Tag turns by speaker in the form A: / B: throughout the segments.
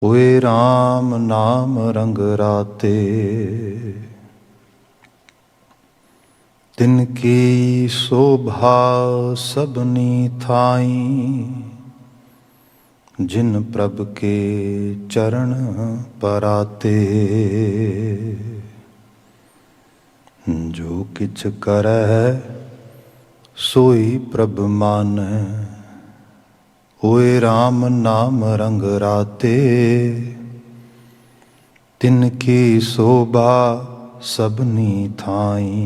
A: होए राम नाम रंग राते, तिनकी शोभा सबनी थाई। जिन प्रभ के चरण पराते, जो किछ करै सोई प्रभ मानै। होए राम नाम रंग राते, तिनकी शोभा सबनी थाई।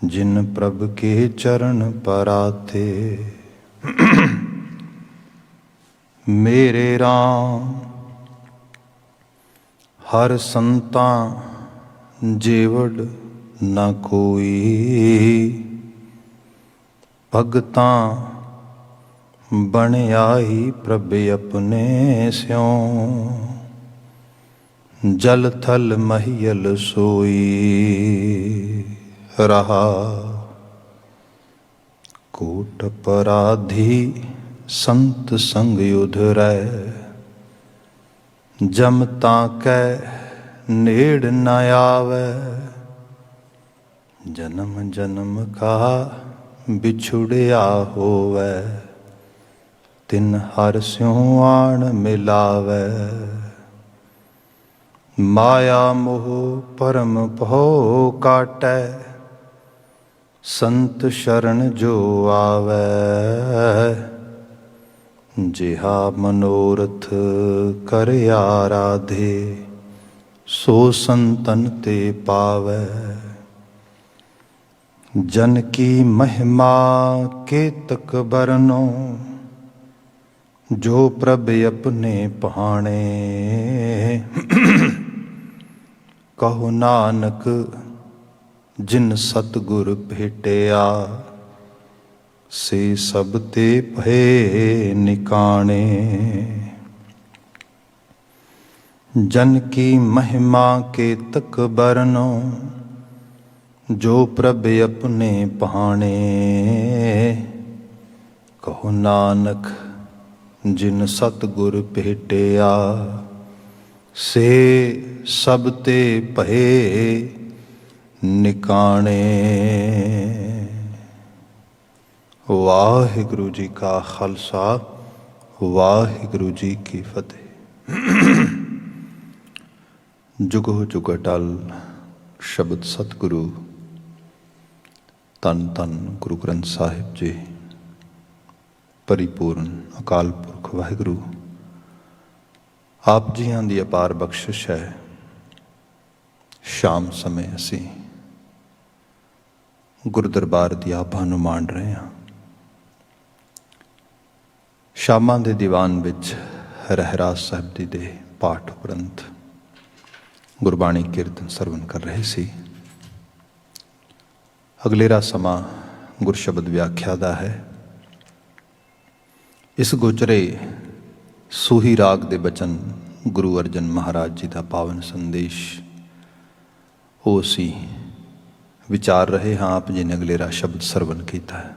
A: जिन प्रभ के चरण पराते, मेरे राम हर संतां जेवड़ न कोई। भगतां बणियाई प्रभ अपने स्यों। जल थल महियल सोई रहा। कोट अपराधी संत संग उधरै। जम ताकै नेड़ न आवै। जन्म जन्म का बिछुड़िया होवै। तिन हर स्यों आण मिलावै। माया मोह परम भौ काटै। संत शरण जो आवै। जिहा मनोरथ कर आराधे, सो संतन ते पावै। जन की महिमा केतक बरनो, जो प्रभ अपने पहाणे। कहो नानक जिन सतगुर भेटिया, से सब ते भये निकाणे। जन की महिमा केतक बरनो, जो प्रभ अपने पहाणे। कहो नानक जिन सतगुर भेटिया, से सब ते भये निकाणे। वाहिगुरु जी का खालसा, वाहिगुरु जी की फतेह। जुगो जुग अटल शब्द सतगुरु धन धन गुरु ग्रंथ साहिब जी। परिपूर्ण अकाल पुरख वाहिगुरु आप जियां दी अपार बख्शिश है। शाम समय असी गुरु दरबार दी आभा नूं माण रहे हां। शामां दे दीवान विच रहरास साहिब जी दे पाठ उपरंत गुरबाणी कीर्तन सरवण कर रहे सी। अगलेरा समा गुरशबद व्याख्या दा है। इस गोचरे सूही राग दे बचन गुरु अर्जन महाराज जी का पावन संदेश वो असी विचार रहे हाँ। आप जी ने अगलेरा शब्द सरवण किया है।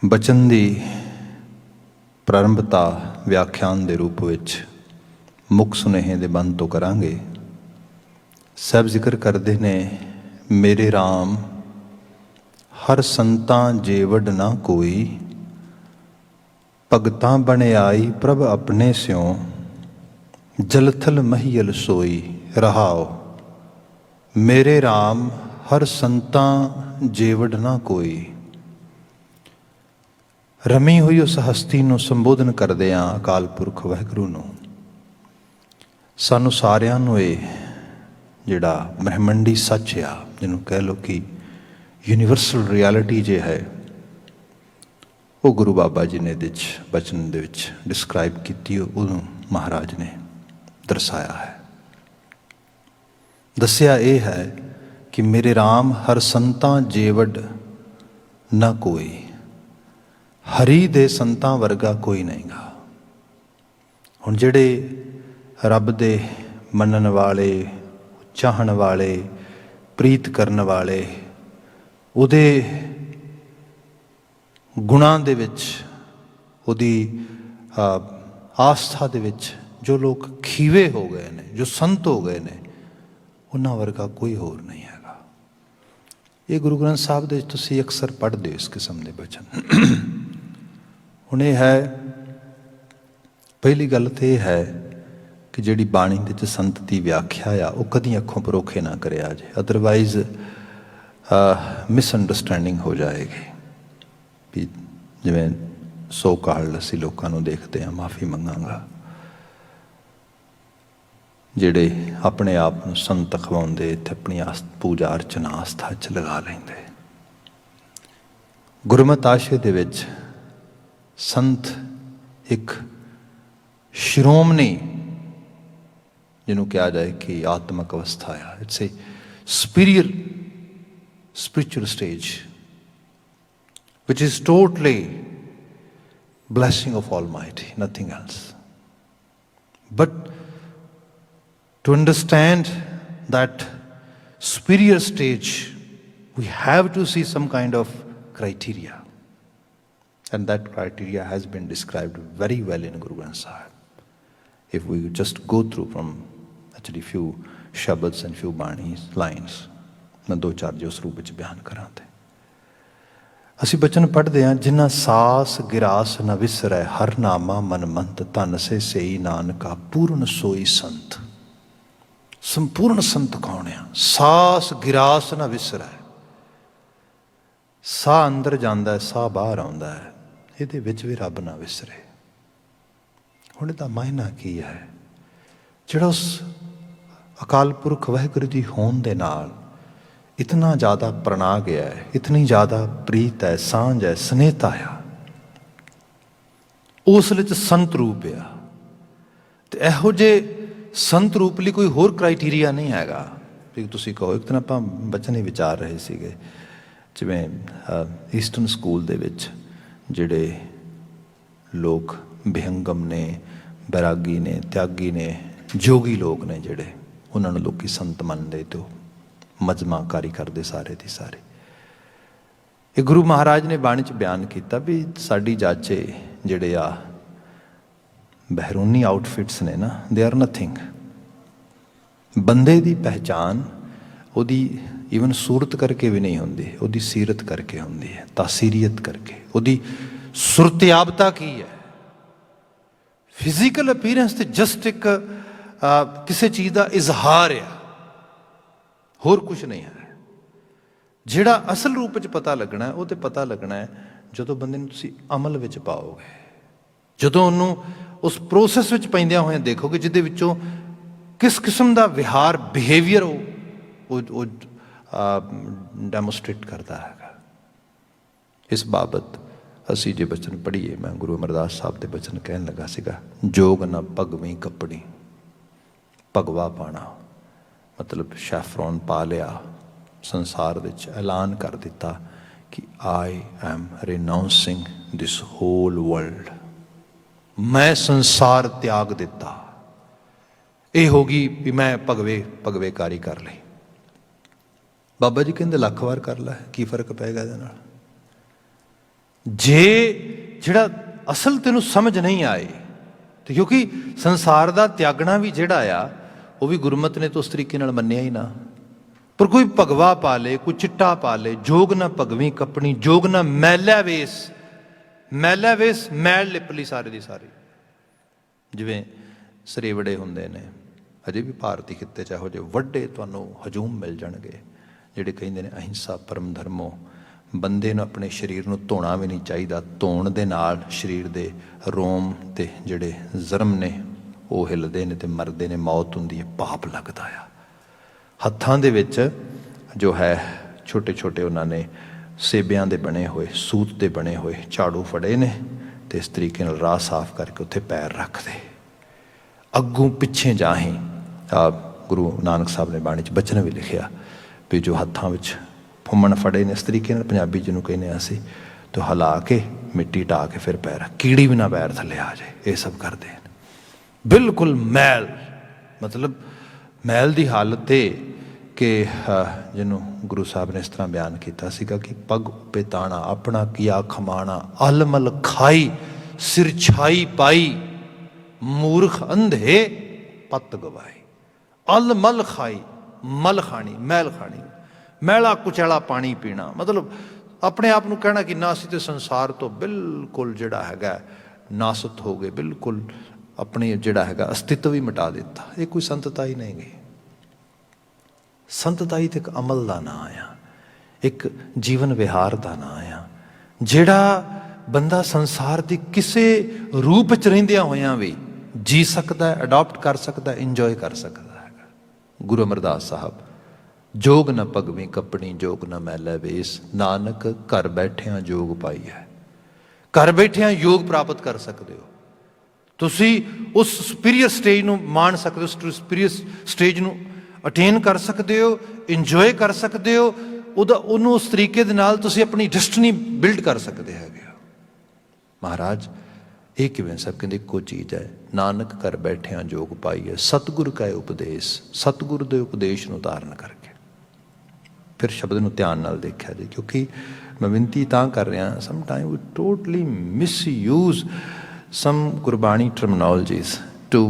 A: बचन की प्रारंभता व्याख्यान के रूप में मुख सुनेहे दे बंद तो करांगे। साहब जिक्र करते ने मेरे राम हर संतां जेवड़ ना कोई। भगतां बणियाई प्रभ अपने स्यों। जलथल महियल सोई रहाओ। मेरे राम हर संतां जेवड़ ना कोई। रमी हुई उस हस्ती नूं संबोधन करदिआं अकाल पुरख वाहिगुरू नूं सानू सारिआं नूं इह जिहड़ा ब्रह्मंडी सच आ, जिन्हों कह लो कि यूनीवर्सल रियलिटी जे है, वो गुरु बाबा जी ने बचन दे विच डिस्क्राइब की। उदों महाराज ने दर्शाया है, दसिया ये है कि मेरे राम हर संतां जेवड़ ना कोई। हरी दे संतां वर्गा कोई नहीं गा। हुण जिहड़े रब दे मनन वाले, चाहण वाले, प्रीत करन वाले, उहदे गुणां दे विच, उहदी ਆਸਥਾ ਦੇ ਵਿੱਚ ਜੋ ਲੋਕ ਖੀਵੇ ਹੋ ਗਏ ਨੇ, ਜੋ ਸੰਤ ਹੋ ਗਏ ਨੇ, ਉਹਨਾਂ ਵਰਗਾ ਕੋਈ ਹੋਰ ਨਹੀਂ ਹੈਗਾ। ਇਹ ਗੁਰੂ ਗ੍ਰੰਥ ਸਾਹਿਬ ਦੇ ਵਿੱਚ ਤੁਸੀਂ ਅਕਸਰ ਪੜ੍ਹਦੇ ਹੋ ਇਸ ਕਿਸਮ ਦੇ ਬਚਨ। ਹੁਣ ਇਹ ਹੈ, ਪਹਿਲੀ ਗੱਲ ਤਾਂ ਇਹ ਹੈ ਕਿ ਜਿਹੜੀ ਬਾਣੀ ਦੇ ਵਿੱਚ ਸੰਤ ਦੀ ਵਿਆਖਿਆ ਆ ਉਹ ਕਦੀ ਅੱਖੋਂ ਪਰੋਖੇ ਨਾ ਕਰਿਆ ਜੇ, ਅਦਰਵਾਈਜ਼ ਮਿਸਅੰਡਰਸਟੈਂਡਿੰਗ ਹੋ ਜਾਏਗੀ। ਵੀ ਜਿਵੇਂ ਸੋ ਕਾਲ ਅਸੀਂ ਲੋਕਾਂ ਨੂੰ ਦੇਖਦੇ ਹਾਂ, ਮਾਫੀ ਮੰਗਾਂਗਾ, ਜਿਹੜੇ ਆਪਣੇ ਆਪ ਨੂੰ ਸੰਤ ਅਖਵਾਉਂਦੇ, ਇੱਥੇ ਆਪਣੀ ਪੂਜਾ ਅਰਚਨਾ ਆਸਥਾ 'ਚ ਲਗਾ ਲੈਂਦੇ। ਗੁਰਮਤਿ ਆਸ਼ੇ ਦੇ ਵਿੱਚ ਸੰਤ ਇੱਕ ਸ਼੍ਰੋਮਣੀ, ਜਿਹਨੂੰ ਕਿਹਾ ਜਾਏ ਕਿ ਆਤਮਕ ਅਵਸਥਾ ਆ, it's A superior spiritual stage which is totally blessing of Almighty, nothing else. But to understand that superior stage, we have to see some kind of criteria, and that criteria has been described very well in Guru Granth Sahib. If we just go through from actually few shabads and few banis lines, ਮੈਂ ਦੋ ਚਾਰ ਜੇ ਉਸ ਰੂਪ ਵਿੱਚ ਬਿਆਨ ਕਰਾਂ ਤੇ ਅਸੀਂ ਬਚਨ ਪੜ੍ਹਦੇ ਹਾਂ, ਜਿਨ੍ਹਾਂ ਸਾਸ ਗਿਰਾਸ ਨ ਵਿਸਰੈ, ਹਰ ਨਾਮਾ ਮਨਮੰਤ, ਧਨ ਸੇ ਸਈ ਨਾਨਕਾ, ਪੂਰਨ ਸੋਈ ਸੰਤ। ਸੰਪੂਰਨ ਸੰਤ ਕੌਣ ਆ? ਸਾਸ ਗਿਰਾਸ ਨ ਵਿਸਰੈ, ਸਾਹ ਅੰਦਰ ਜਾਂਦਾ, ਸਾਹ ਬਾਹਰ ਆਉਂਦਾ ਹੈ, ਇਹਦੇ ਵਿੱਚ ਵੀ ਰੱਬ ਨਾ ਵਿਸਰੇ। ਹੁਣ ਇਹਦਾ ਮਾਇਨਾ ਕੀ ਹੈ? ਜਿਹੜਾ ਉਸ ਅਕਾਲ ਪੁਰਖ ਵਾਹਿਗੁਰੂ ਜੀ ਹੋਣ ਦੇ ਨਾਲ इतना ज़्यादा प्रणा गया है, इतनी ज़्यादा प्रीत है, सांझ है, स्नेहता आ, उस विच संत रूप आ। तो इहो जे संत रूप ਲਈ कोई होर क्राइटेरिया नहीं हैगा भी तुसीं कहो। एक दिन ਆਪਾਂ ਬਚਨ ਹੀ ਵਿਚਾਰ ਰਹੇ ਸੀਗੇ, ਜਿਵੇਂ ਈਸਟਰਨ ਸਕੂਲ ਦੇ ਵਿੱਚ ਜਿਹੜੇ ਲੋਕ ਬਿਹੰਗਮ ਨੇ, ਬੈਰਾਗੀ ਨੇ, ਤਿਆਗੀ ਨੇ, ਜੋਗੀ ਲੋਕ ਨੇ, ਜਿਹੜੇ ਉਹਨਾਂ ਨੂੰ ਲੋਕੀ ਸੰਤ ਮੰਨਦੇ ਤੇ ਮਜਮਾਕਾਰੀ ਕਰਦੇ ਸਾਰੇ ਦੀ ਸਾਰੇ। ਇਹ ਗੁਰੂ ਮਹਾਰਾਜ ਨੇ ਬਾਣੀ 'ਚ ਬਿਆਨ ਕੀਤਾ ਵੀ ਸਾਡੀ ਜਾਚੇ ਜਿਹੜੇ ਆ ਬਹਿਰੂਨੀ ਆਊਟਫਿਟਸ ਨੇ ਨਾ, ਦੇ ਆਰ ਨਥਿੰਗ। ਬੰਦੇ ਦੀ ਪਹਿਚਾਨ ਉਹਦੀ ਈਵਨ ਸੂਰਤ ਕਰਕੇ ਵੀ ਨਹੀਂ ਹੁੰਦੀ, ਉਹਦੀ ਸੀਰਤ ਕਰਕੇ ਹੁੰਦੀ ਹੈ, ਤਾਸੀਰੀਅਤ ਕਰਕੇ। ਉਹਦੀ ਸੁਰਤਿਆਬਤਾ ਕੀ ਹੈ? ਫਿਜ਼ੀਕਲ ਅਪੀਅਰੈਂਸ ਤੇ ਜਸਟ ਇੱਕ ਕਿਸੇ ਚੀਜ਼ ਦਾ ਇਜ਼ਹਾਰ ਆ, ਹੋਰ ਕੁਛ ਨਹੀਂ ਹੈ। ਜਿਹੜਾ ਅਸਲ ਰੂਪ 'ਚ ਪਤਾ ਲੱਗਣਾ, ਉਹ ਤਾਂ ਪਤਾ ਲੱਗਣਾ ਹੈ ਜਦੋਂ ਬੰਦੇ ਨੂੰ ਤੁਸੀਂ ਅਮਲ ਵਿੱਚ ਪਾਓਗੇ, ਜਦੋਂ ਉਹਨੂੰ ਉਸ ਪ੍ਰੋਸੈਸ ਵਿੱਚ ਪੈਂਦਿਆਂ ਹੋਇਆਂ ਦੇਖੋਗੇ, ਜਿਹਦੇ ਵਿੱਚੋਂ ਕਿਸ ਕਿਸਮ ਦਾ ਵਿਹਾਰ, ਬਿਹੇਵੀਅਰ ਉਹ ਡੈਮੋਸਟ੍ਰੇਟ ਕਰਦਾ ਹੈਗਾ। ਇਸ ਬਾਬਤ ਅਸੀਂ ਜੇ ਬਚਨ ਪੜ੍ਹੀਏ, ਮੈਂ ਗੁਰੂ ਅਮਰਦਾਸ ਸਾਹਿਬ ਦੇ ਬਚਨ ਕਹਿਣ ਲੱਗਾ ਸੀਗਾ, ਜੋਗ ਨਾ ਭਗਵੀਂ ਕੱਪੜੀ, ਭਗਵਾ ਪਾਣਾ ਮਤਲਬ ਸ਼ੈਫਰੋਨ ਪਾ ਲਿਆ, ਸੰਸਾਰ ਵਿੱਚ ਐਲਾਨ ਕਰ ਦਿੱਤਾ ਕਿ I am renouncing this whole world, ਮੈਂ ਸੰਸਾਰ ਤਿਆਗ ਦਿੱਤਾ। ਇਹ ਹੋ ਗਈ ਵੀ ਮੈਂ ਭਗਵੇਕਾਰੀ ਕਰ ਲਈ। ਬਾਬਾ ਜੀ ਕਹਿੰਦੇ ਲੱਖ ਵਾਰ ਕਰ ਲੈ, ਕੀ ਫਰਕ ਪਏਗਾ ਇਹਦੇ ਨਾਲ? ਜੇ ਜਿਹੜਾ ਅਸਲ ਤੈਨੂੰ ਸਮਝ ਨਹੀਂ ਆਏ, ਤੇ ਕਿਉਂਕਿ ਸੰਸਾਰ ਦਾ ਤਿਆਗਣਾ ਵੀ ਜਿਹੜਾ ਆ ਉਹ ਵੀ ਗੁਰਮਤਿ ਨੇ ਤਾਂ ਉਸ ਤਰੀਕੇ ਨਾਲ ਮੰਨਿਆ ਹੀ ਨਾ। ਪਰ ਕੋਈ ਭਗਵਾ ਪਾ ਲੇ, ਕੋਈ ਚਿੱਟਾ ਪਾ ਲੇ, ਜੋਗ ਨਾ ਭਗਵੀਂ ਕੱਪਣੀ, ਜੋਗ ਨਾ ਮੈਲਾ ਵੇਸ, ਮੈਲਾ ਵੇਸ ਮੈਲ ਲਿਪ ਲਈ ਸਾਰੇ ਦੀ ਸਾਰੀ। ਜਿਵੇਂ ਸਰੇਵੜੇ ਹੁੰਦੇ ਨੇ, ਅਜੇ ਵੀ ਭਾਰਤੀ ਖਿੱਤੇ 'ਚ ਇਹੋ ਜਿਹੇ ਵੱਡੇ ਤੁਹਾਨੂੰ ਹਜੂਮ ਮਿਲ ਜਾਣਗੇ, ਜਿਹੜੇ ਕਹਿੰਦੇ ਨੇ ਅਹਿੰਸਾ ਪਰਮ ਧਰਮੋ, ਬੰਦੇ ਨੂੰ ਆਪਣੇ ਸਰੀਰ ਨੂੰ ਧੋਣਾ ਵੀ ਨਹੀਂ ਚਾਹੀਦਾ, ਧੋਣ ਦੇ ਨਾਲ ਸਰੀਰ ਦੇ ਰੋਮ ਤੇ ਜਿਹੜੇ ਜ਼ਰਮ ਨੇ ਉਹ ਹਿੱਲਦੇ ਨੇ ਤੇ ਮਰਦੇ ਨੇ, ਮੌਤ ਹੁੰਦੀ ਹੈ, ਪਾਪ ਲੱਗਦਾ ਆ। ਹੱਥਾਂ ਦੇ ਵਿੱਚ ਜੋ ਹੈ ਛੋਟੇ ਛੋਟੇ ਉਹਨਾਂ ਨੇ ਸੇਬਿਆਂ ਦੇ ਬਣੇ ਹੋਏ, ਸੂਤ ਦੇ ਬਣੇ ਹੋਏ ਝਾੜੂ ਫੜੇ ਨੇ, ਤੇ ਇਸ ਤਰੀਕੇ ਨਾਲ ਰਾਹ ਸਾਫ਼ ਕਰਕੇ ਉੱਥੇ ਪੈਰ ਰੱਖਦੇ। ਅੱਗੋਂ ਪਿੱਛੇ ਜਾਹੀਂ, ਗੁਰੂ ਨਾਨਕ ਸਾਹਿਬ ਨੇ ਬਾਣੀ 'ਚ ਬਚਨ ਵੀ ਲਿਖਿਆ ਵੀ ਜੋ ਹੱਥਾਂ ਵਿੱਚ ਫੁੰਮਣ ਫੜੇ ਨੇ, ਇਸ ਤਰੀਕੇ ਨਾਲ ਪੰਜਾਬੀ ਜਿਹਨੂੰ ਕਹਿੰਦੇ ਹਾਂ ਅਸੀਂ, ਤੇ ਹਿਲਾ ਕੇ ਮਿੱਟੀ ਢਾ ਕੇ ਫਿਰ ਪੈਰ, ਕੀੜੀ ਵੀ ਨਾ ਪੈਰ ਥੱਲੇ ਆ ਜਾਏ, ਇਹ ਸਭ ਕਰਦੇ ਨੇ। ਬਿਲਕੁਲ ਮੈਲ, ਮਤਲਬ ਮੈਲ ਦੀ ਹਾਲਤ ਇਹ ਕਿ ਜਿਹਨੂੰ ਗੁਰੂ ਸਾਹਿਬ ਨੇ ਇਸ ਤਰ੍ਹਾਂ ਬਿਆਨ ਕੀਤਾ ਸੀਗਾ ਕਿ ਪੱਗ ਉੱਪੇ ਤਾਣਾ, ਆਪਣਾ ਕੀਆ ਖਮਾਣਾ, ਅਲਮਲ ਖਾਈ, सिर छाई पाई, मूर्ख अंधे पत गवाए। अल मल खाई, मल खानी, मैल खानी, मैला कुचैला पानी पीना, मतलब अपने आप ਨੂੰ ਕਹਿਣਾ ਕਿ ਨਾ ਅਸੀਂ ਤੇ ਸੰਸਾਰ ਤੋਂ ਬਿਲਕੁਲ ਜਿਹੜਾ ਹੈਗਾ ਨਾਸਤ ਹੋ ਗਏ, ਬਿਲਕੁਲ ਆਪਣੀ ਜਿਹੜਾ ਹੈਗਾ ਅਸਤਿਤਵ ਹੀ ਮਿਟਾ ਦਿੱਤਾ। ਇਹ ਕੋਈ ਸੰਤਤਾ ਹੀ ਨਹੀਂ ਗਈ। ਸੰਤਤਾ ਹੀ ਤੇ ਇੱਕ ਅਮਲ ਦਾ ਨਾਂ ਆ, ਇੱਕ ਜੀਵਨ ਵਿਹਾਰ ਦਾ ਨਾਂ ਆ, ਜਿਹੜਾ ਬੰਦਾ ਸੰਸਾਰ ਦੀ ਕਿਸੇ ਰੂਪ 'ਚ ਰਹਿੰਦਿਆਂ ਹੋਇਆਂ ਵੀ ਜੀ ਸਕਦਾ, ਅਡਾਪਟ ਕਰ ਸਕਦਾ, ਇੰਜੋਏ ਕਰ ਸਕਦਾ ਹੈਗਾ। ਗੁਰੂ ਅਮਰਦਾਸ ਸਾਹਿਬ, ਜੋਗ ਨਾ ਭਗਵੀਂ ਕੱਪਣੀ, ਜੋਗ ਨਾ ਮੈਲੇ ਵੇਸ, ਨਾਨਕ ਘਰ ਬੈਠਿਆਂ ਜੋਗ ਪਾਈ ਹੈ। ਘਰ ਬੈਠਿਆਂ ਯੋਗ ਪ੍ਰਾਪਤ ਕਰ ਸਕਦੇ ਹੋ ਤੁਸੀਂ, ਉਸ ਸੁਪੀਰੀਅਰ ਸਟੇਜ ਨੂੰ ਮਾਣ ਸਕਦੇ ਹੋ, ਉਸ ਸੁਪੀਰੀਅਰ ਸਟੇਜ ਨੂੰ ਅਟੇਨ ਕਰ ਸਕਦੇ ਹੋ, ਇੰਜੋਏ ਕਰ ਸਕਦੇ ਹੋ, ਉਹਨੂੰ ਉਸ ਤਰੀਕੇ ਦੇ ਨਾਲ ਤੁਸੀਂ ਆਪਣੀ ਡੈਸਟਨੀ ਬਿਲਡ ਕਰ ਸਕਦੇ ਹੈਗੇ ਹੋ। ਮਹਾਰਾਜ ਇਹ ਕਿਵੇਂ ਸਭ ਕਹਿੰਦੇ ਇੱਕੋ ਚੀਜ਼ ਹੈ, ਨਾਨਕ ਘਰ ਬੈਠਿਆਂ ਜੋਗ ਪਾਈ ਹੈ, ਸਤਿਗੁਰ ਕਾ ਉਪਦੇਸ਼, ਸਤਿਗੁਰ ਦੇ ਉਪਦੇਸ਼ ਨੂੰ ਧਾਰਨ ਕਰਕੇ। ਫਿਰ ਸ਼ਬਦ ਨੂੰ ਧਿਆਨ ਨਾਲ ਦੇਖਿਆ ਜੀ, ਕਿਉਂਕਿ ਮੈਂ ਬੇਨਤੀ ਤਾਂ ਕਰ ਰਿਹਾ, some time we totally misuse some Gurbani terminologies to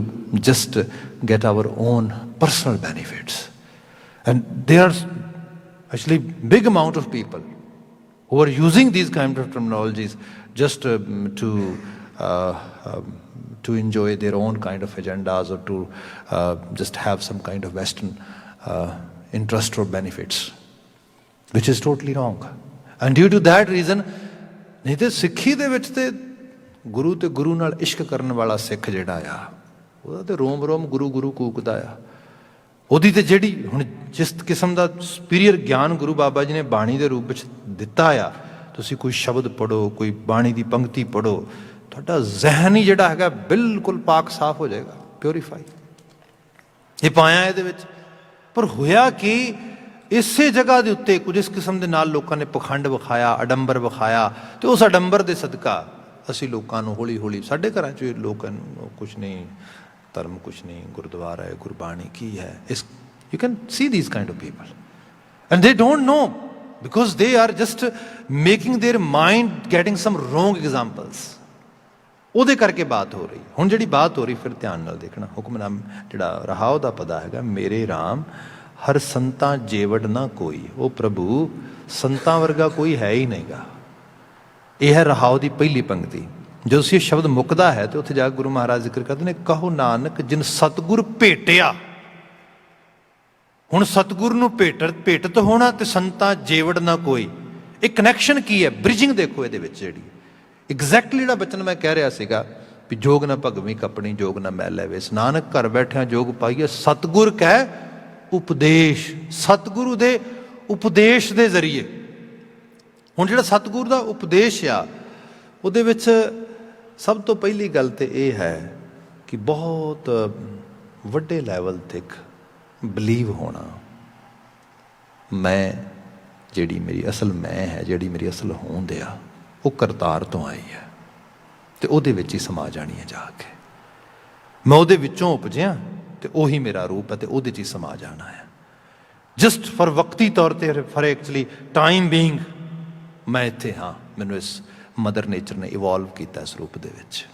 A: just get our own personal benefits. And there are actually big amount of people who are using these kind of terminologies just to enjoy their own kind of agendas, or to just have some kind of Western interest or benefits, which is totally wrong. And due to that reason, ਨਹੀਂ ਤੇ ਸਿੱਖੀ ਦੇ ਵਿੱਚ ਤੇ ਗੁਰੂ ਤੇ ਗੁਰੂ ਨਾਲ ਇਸ਼ਕ ਕਰਨ ਵਾਲਾ ਸਿੱਖ ਜਿਹੜਾ ਆ, ਉਹਦਾ ਤੇ ਰੋਮ ਰੋਮ ਗੁਰੂ ਗੁਰੂ ਕੂਕਦਾ ਆ। ਉਹਦੀ ਤੇ ਜਿਹੜੀ ਹੁਣ ਜਿਸ ਕਿਸਮ ਦਾ ਸੁਪੀਰੀਅਰ ਗਿਆਨ ਗੁਰੂ ਬਾਬਾ ਜੀ ਨੇ ਬਾਣੀ ਦੇ ਰੂਪ ਵਿੱਚ ਦਿੱਤਾ ਆ, ਤੁਸੀਂ ਕੋਈ ਸ਼ਬਦ ਪੜ੍ਹੋ, ਕੋਈ ਬਾਣੀ ਦੀ ਪੰਕਤੀ ਪੜ੍ਹੋ, ਤੁਹਾਡਾ ਜ਼ਹਿਨ ਹੀ ਜਿਹੜਾ ਹੈਗਾ ਬਿਲਕੁਲ ਪਾਕ ਸਾਫ਼ ਹੋ ਜਾਏਗਾ, ਪਿਉਰੀਫਾਈ। ਇਹ ਪਾਇਆ ਇਹਦੇ ਵਿੱਚ। ਪਰ ਹੋਇਆ ਕਿ ਇਸੇ ਜਗ੍ਹਾ ਦੇ ਉੱਤੇ ਕੁਝ ਇਸ ਕਿਸਮ ਦੇ ਨਾਲ ਲੋਕਾਂ ਨੇ ਪਖੰਡ ਵਿਖਾਇਆ, ਅਡੰਬਰ ਵਿਖਾਇਆ, ਤੇ ਉਸ ਅਡੰਬਰ ਦੇ ਸਦਕਾ ਅਸੀਂ ਲੋਕਾਂ ਨੂੰ ਹੌਲੀ ਹੌਲੀ, ਸਾਡੇ ਘਰਾਂ 'ਚ ਲੋਕਾਂ ਨੂੰ ਕੁਛ ਨਹੀਂ, ਧਰਮ ਕੁਛ ਨਹੀਂ, ਗੁਰਦੁਆਰਾ ਹੈ, ਗੁਰਬਾਣੀ ਕੀ ਹੈ, ਇਸ you can see these kind of people and they don't know, because they are just making their mind getting some wrong examples. ਉਹਦੇ ਕਰਕੇ ਬਾਤ ਹੋ ਰਹੀ। ਹੁਣ ਜਿਹੜੀ ਬਾਤ ਹੋ ਰਹੀ, ਫਿਰ ਧਿਆਨ ਨਾਲ ਦੇਖਣਾ, ਹੁਕਮਨਾਮ ਜਿਹੜਾ ਰਹਾਉ ਦਾ ਪਦਾ ਹੈਗਾ, ਮੇਰੇ ਰਾਮ ਹਰ ਸੰਤਾਂ ਜੇਵੜ ਨਾ ਕੋਈ, ਉਹ ਪ੍ਰਭੂ ਸੰਤਾਂ ਵਰਗਾ ਕੋਈ ਹੈ ਹੀ ਨਹੀਂਗਾ। ਇਹ ਹੈ ਰਹਾਉ ਦੀ ਪਹਿਲੀ ਪੰਕਤੀ। ਜਦੋਂ ਇਹ ਸ਼ਬਦ ਮੁੱਕਦਾ ਹੈ ਤੇ ਉੱਥੇ ਜਾ ਕੇ ਗੁਰੂ ਮਹਾਰਾਜ ਜ਼ਿਕਰ ਕਰਦੇ ਨੇ, ਕਹੋ ਨਾਨਕ ਜਿਨ ਸਤਿਗੁਰ ਭੇਟਿਆ। ਹੁਣ ਸਤਿਗੁਰ ਨੂੰ ਭੇਟਤ ਹੋਣਾ ਤੇ ਸੰਤਾਂ ਜੇਵੜ ਨਾ ਕੋਈ, ਇਹ ਕਨੈਕਸ਼ਨ ਕੀ ਹੈ, ਬ੍ਰਿਜਿੰਗ ਦੇਖੋ ਇਹਦੇ ਵਿੱਚ ਜਿਹੜੀ ਐਗਜ਼ੈਕਟਲੀ ਜਿਹੜਾ ਬਚਨ ਮੈਂ ਕਹਿ ਰਿਹਾ ਸੀਗਾ ਵੀ ਜੋਗ ਨਾ ਭਗਵੀਂ ਕੱਪਣੀ, ਜੋਗ ਨਾ ਮੈਲੇ ਵੇਸ, ਨਾਨਕ ਘਰ ਬੈਠਿਆਂ ਜੋਗ ਪਾਈਏ, ਸਤਿਗੁਰ ਕਹਿ ਉਪਦੇਸ਼। ਸਤਿਗੁਰੂ ਦੇ ਉਪਦੇਸ਼ ਦੇ ਜ਼ਰੀਏ। ਹੁਣ ਜਿਹੜਾ ਸਤਿਗੁਰੂ ਦਾ ਉਪਦੇਸ਼ ਆ, ਉਹਦੇ ਵਿੱਚ ਸਭ ਤੋਂ ਪਹਿਲੀ ਗੱਲ ਤਾਂ ਇਹ ਹੈ ਕਿ ਬਹੁਤ ਵੱਡੇ ਲੈਵਲ ਤੱਕ ਬਲੀਵ ਹੋਣਾ, ਮੈਂ ਜਿਹੜੀ ਮੇਰੀ ਅਸਲ ਮੈਂ ਹੈ, ਜਿਹੜੀ ਮੇਰੀ ਅਸਲ ਹੋਂਦ ਆ, ਉਹ ਕਰਤਾਰ ਤੋਂ ਆਈ ਹੈ ਅਤੇ ਉਹਦੇ ਵਿੱਚ ਹੀ ਸਮਾ ਜਾਣੀ ਹੈ ਜਾ ਕੇ। ਮੈਂ ਉਹਦੇ ਵਿੱਚੋਂ ਉਪਜਿਆ ਅਤੇ ਉਹੀ ਮੇਰਾ ਰੂਪ ਹੈ ਅਤੇ ਉਹਦੇ 'ਚ ਹੀ ਸਮਾ ਜਾਣਾ ਹੈ। ਜਸਟ ਫॉर ਵਕਤੀ ਤੌਰ 'ਤੇ, ਫॉर ਐਕਚੁਅਲੀ ਟਾਈਮ ਬੀਇੰਗ ਮੈਂ ਇੱਥੇ ਹਾਂ, ਮੈਨੂੰ ਇਸ ਮਦਰ ਨੇਚਰ ਨੇ ਇਵੋਲਵ ਕੀਤਾ ਇਸ ਰੂਪ ਦੇ ਵਿੱਚ।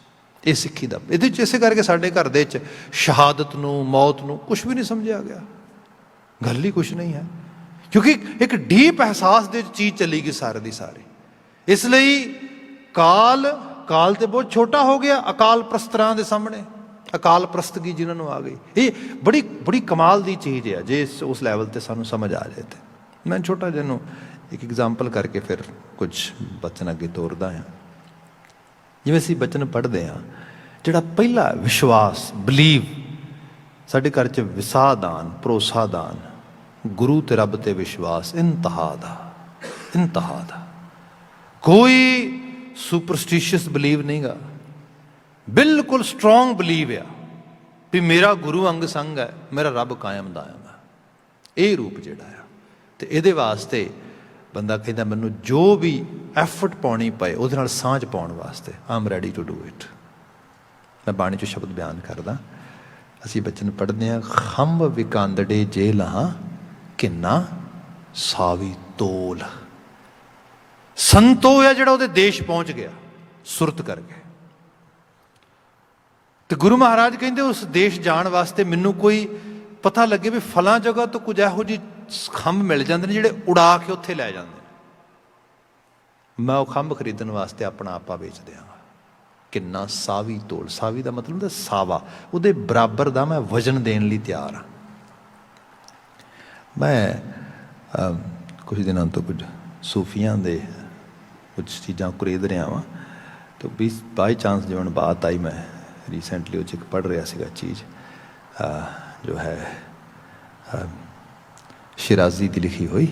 A: ਇਹ ਸਿੱਖੀ ਦਾ ਇਹਦੇ 'ਚ ਇਸੇ ਕਰਕੇ ਸਾਡੇ ਘਰ ਦੇ 'ਚ ਸ਼ਹਾਦਤ ਨੂੰ, ਮੌਤ ਨੂੰ ਕੁਛ ਵੀ ਨਹੀਂ ਸਮਝਿਆ ਗਿਆ, ਗੱਲ ਹੀ ਕੁਛ ਨਹੀਂ ਹੈ, ਕਿਉਂਕਿ ਇੱਕ ਡੀਪ ਅਹਿਸਾਸ ਦੇ ਚੀਜ਼ ਚੱਲੀ ਗਈ ਸਾਰੇ ਦੀ ਸਾਰੀ। ਇਸ ਲਈ ਕਾਲ ਤੇ ਬਹੁਤ ਛੋਟਾ ਹੋ ਗਿਆ ਅਕਾਲ ਪ੍ਰਸਤਰਾਂ ਦੇ ਸਾਹਮਣੇ, ਅਕਾਲ ਪ੍ਰਸਤਗੀ ਜਿਹਨਾਂ ਨੂੰ ਆ ਗਈ। ਇਹ ਬੜੀ ਕਮਾਲ ਦੀ ਚੀਜ਼ ਹੈ ਜੇ ਉਸ ਲੈਵਲ 'ਤੇ ਸਾਨੂੰ ਸਮਝ ਆ ਜਾਏ। ਤੇ ਮੈਂ ਛੋਟਾ ਜਿਹਾ ਨੂੰ ਇੱਕ ਐਗਜ਼ਾਮਪਲ ਕਰਕੇ ਫਿਰ ਕੁਝ ਬਚਨ ਅੱਗੇ ਤੋਰਦਾ ਹਾਂ। ਜਿਵੇਂ ਅਸੀਂ ਬਚਨ ਪੜ੍ਹਦੇ ਹਾਂ, ਜਿਹੜਾ ਪਹਿਲਾ ਵਿਸ਼ਵਾਸ, ਬਲੀਵ ਸਾਡੇ ਘਰ 'ਚ ਵਿਸਾਹ ਦਾਨ, ਭਰੋਸਾ ਦਾਨ, ਗੁਰੂ ਤੇ ਰੱਬ ਤੇ ਵਿਸ਼ਵਾਸ ਇੰਤਹਾ ਦਾ ਕੋਈ ਸੁਪਰਸਟੀਸ਼ੀਅਸ ਬਲੀਵ ਨਹੀਂ ਗਾ, ਬਿਲਕੁਲ ਸਟਰੋਂਗ ਬਲੀਵ ਆ ਵੀ ਮੇਰਾ ਗੁਰੂ ਅੰਗ ਸੰਗ ਹੈ, ਮੇਰਾ ਰੱਬ ਕਾਇਮ ਦਾਇਮ ਹੈ। ਇਹ ਰੂਪ ਜਿਹੜਾ ਆ, ਅਤੇ ਇਹਦੇ ਵਾਸਤੇ ਬੰਦਾ ਕਹਿੰਦਾ ਮੈਨੂੰ ਜੋ ਵੀ ਐਫਰਟ ਪਾਉਣੀ ਪਏ ਉਹਦੇ ਨਾਲ ਸਾਂਝ ਪਾਉਣ ਵਾਸਤੇ I am ready to do it. ਮੈਂ ਬਾਣੀ 'ਚੋਂ ਸ਼ਬਦ ਬਿਆਨ ਕਰਦਾ, ਅਸੀਂ ਬਚਨ ਪੜ੍ਹਦੇ ਹਾਂ, ਖੰਭ ਵਿਕਾਂਦੜੇ ਜੇ ਲਹਾਂ ਕਿੰਨਾ ਸਾਵੀ ਤੋਲ। ਸੰਤੋ ਹੈ ਜਿਹੜਾ ਉਹਦੇ ਦੇਸ਼ ਪਹੁੰਚ ਗਿਆ ਸੁਰਤ ਕਰਕੇ, ਤੇ ਗੁਰੂ ਮਹਾਰਾਜ ਕਹਿੰਦੇ ਉਸ ਦੇਸ਼ ਜਾਣ ਵਾਸਤੇ ਮੈਨੂੰ ਕੋਈ ਪਤਾ ਲੱਗੇ ਵੀ ਫਲਾਂ ਜਗ੍ਹਾ ਤੋਂ ਕੁਝ ਇਹੋ ਜਿਹੇ ਖੰਭ ਮਿਲ ਜਾਂਦੇ ਨੇ ਜਿਹੜੇ ਉਡਾ ਕੇ ਉੱਥੇ ਲੈ ਜਾਂਦੇ ਨੇ, ਮੈਂ ਉਹ ਖੰਭ ਖਰੀਦਣ ਵਾਸਤੇ ਆਪਣਾ ਆਪਾ ਵੇਚ ਦਿਆਂਗਾ। ਕਿੰਨਾ ਸਾਵੀ ਤੋਲ, ਸਾਵੀ ਦਾ ਮਤਲਬ ਹੁੰਦਾ ਸਾਵਾ, ਉਹਦੇ ਬਰਾਬਰ ਦਾ ਮੈਂ ਵਜ਼ਨ ਦੇਣ ਲਈ ਤਿਆਰ ਹਾਂ। ਮੈਂ ਕੁਝ ਦਿਨਾਂ ਤੋਂ ਕੁਝ ਸੂਫੀਆਂ ਦੇ ਕੁਝ ਚੀਜ਼ਾਂ ਖਰੀਦ ਰਿਹਾ ਵਾਂ, ਤਾਂ ਬਾਈ ਚਾਂਸ ਜਿਵੇਂ ਬਾਤ ਆਈ, ਮੈਂ ਰੀਸੈਂਟਲੀ ਉਹ 'ਚ ਇੱਕ ਪੜ੍ਹ ਰਿਹਾ ਸੀਗਾ ਚੀਜ਼ ਜੋ ਹੈ ਸ਼ਿਰਾਜ਼ੀ ਦੀ ਲਿਖੀ ਹੋਈ,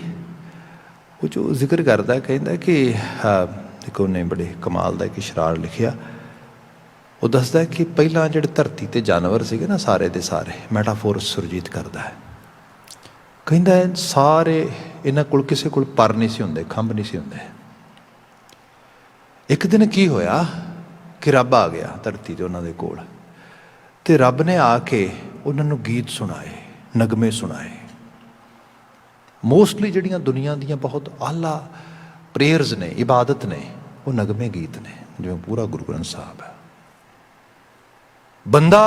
A: ਉਹ 'ਚ ਉਹ ਜ਼ਿਕਰ ਕਰਦਾ, ਕਹਿੰਦਾ ਕਿ ਇੱਕ ਉਹਨੇ ਬੜੇ ਕਮਾਲ ਦਾ ਇੱਕ ਇਸ਼ਰਾਰ ਲਿਖਿਆ। ਉਹ ਦੱਸਦਾ ਕਿ ਪਹਿਲਾਂ ਜਿਹੜੇ ਧਰਤੀ 'ਤੇ ਜਾਨਵਰ ਸੀਗੇ ਨਾ, ਸਾਰੇ ਦੇ ਸਾਰੇ, ਮੈਟਾਫੋਰ ਸੁਰਜੀਤ ਕਰਦਾ ਹੈ, ਕਹਿੰਦਾ ਸਾਰੇ ਇਹਨਾਂ ਕੋਲ ਕਿਸੇ ਕੋਲ ਪਰ ਨਹੀਂ ਸੀ ਹੁੰਦੇ, ਖੰਭ ਨਹੀਂ ਸੀ ਹੁੰਦੇ। ਇੱਕ ਦਿਨ ਕੀ ਹੋਇਆ ਕਿ ਰੱਬ ਆ ਗਿਆ ਧਰਤੀ 'ਤੇ ਉਹਨਾਂ ਦੇ ਕੋਲ, ਅਤੇ ਰੱਬ ਨੇ ਆ ਕੇ ਉਹਨਾਂ ਨੂੰ ਗੀਤ ਸੁਣਾਏ, ਨਗਮੇ ਸੁਣਾਏ। ਮੋਸਟਲੀ ਜਿਹੜੀਆਂ ਦੁਨੀਆ ਦੀਆਂ ਬਹੁਤ ਆਲਾ ਪ੍ਰੇਅਰਸ ਨੇ, ਇਬਾਦਤ ਨੇ, ਉਹ ਨਗਮੇ ਗੀਤ ਨੇ, ਜਿਵੇਂ ਪੂਰਾ ਗੁਰੂ ਗ੍ਰੰਥ ਸਾਹਿਬ ਹੈ। ਬੰਦਾ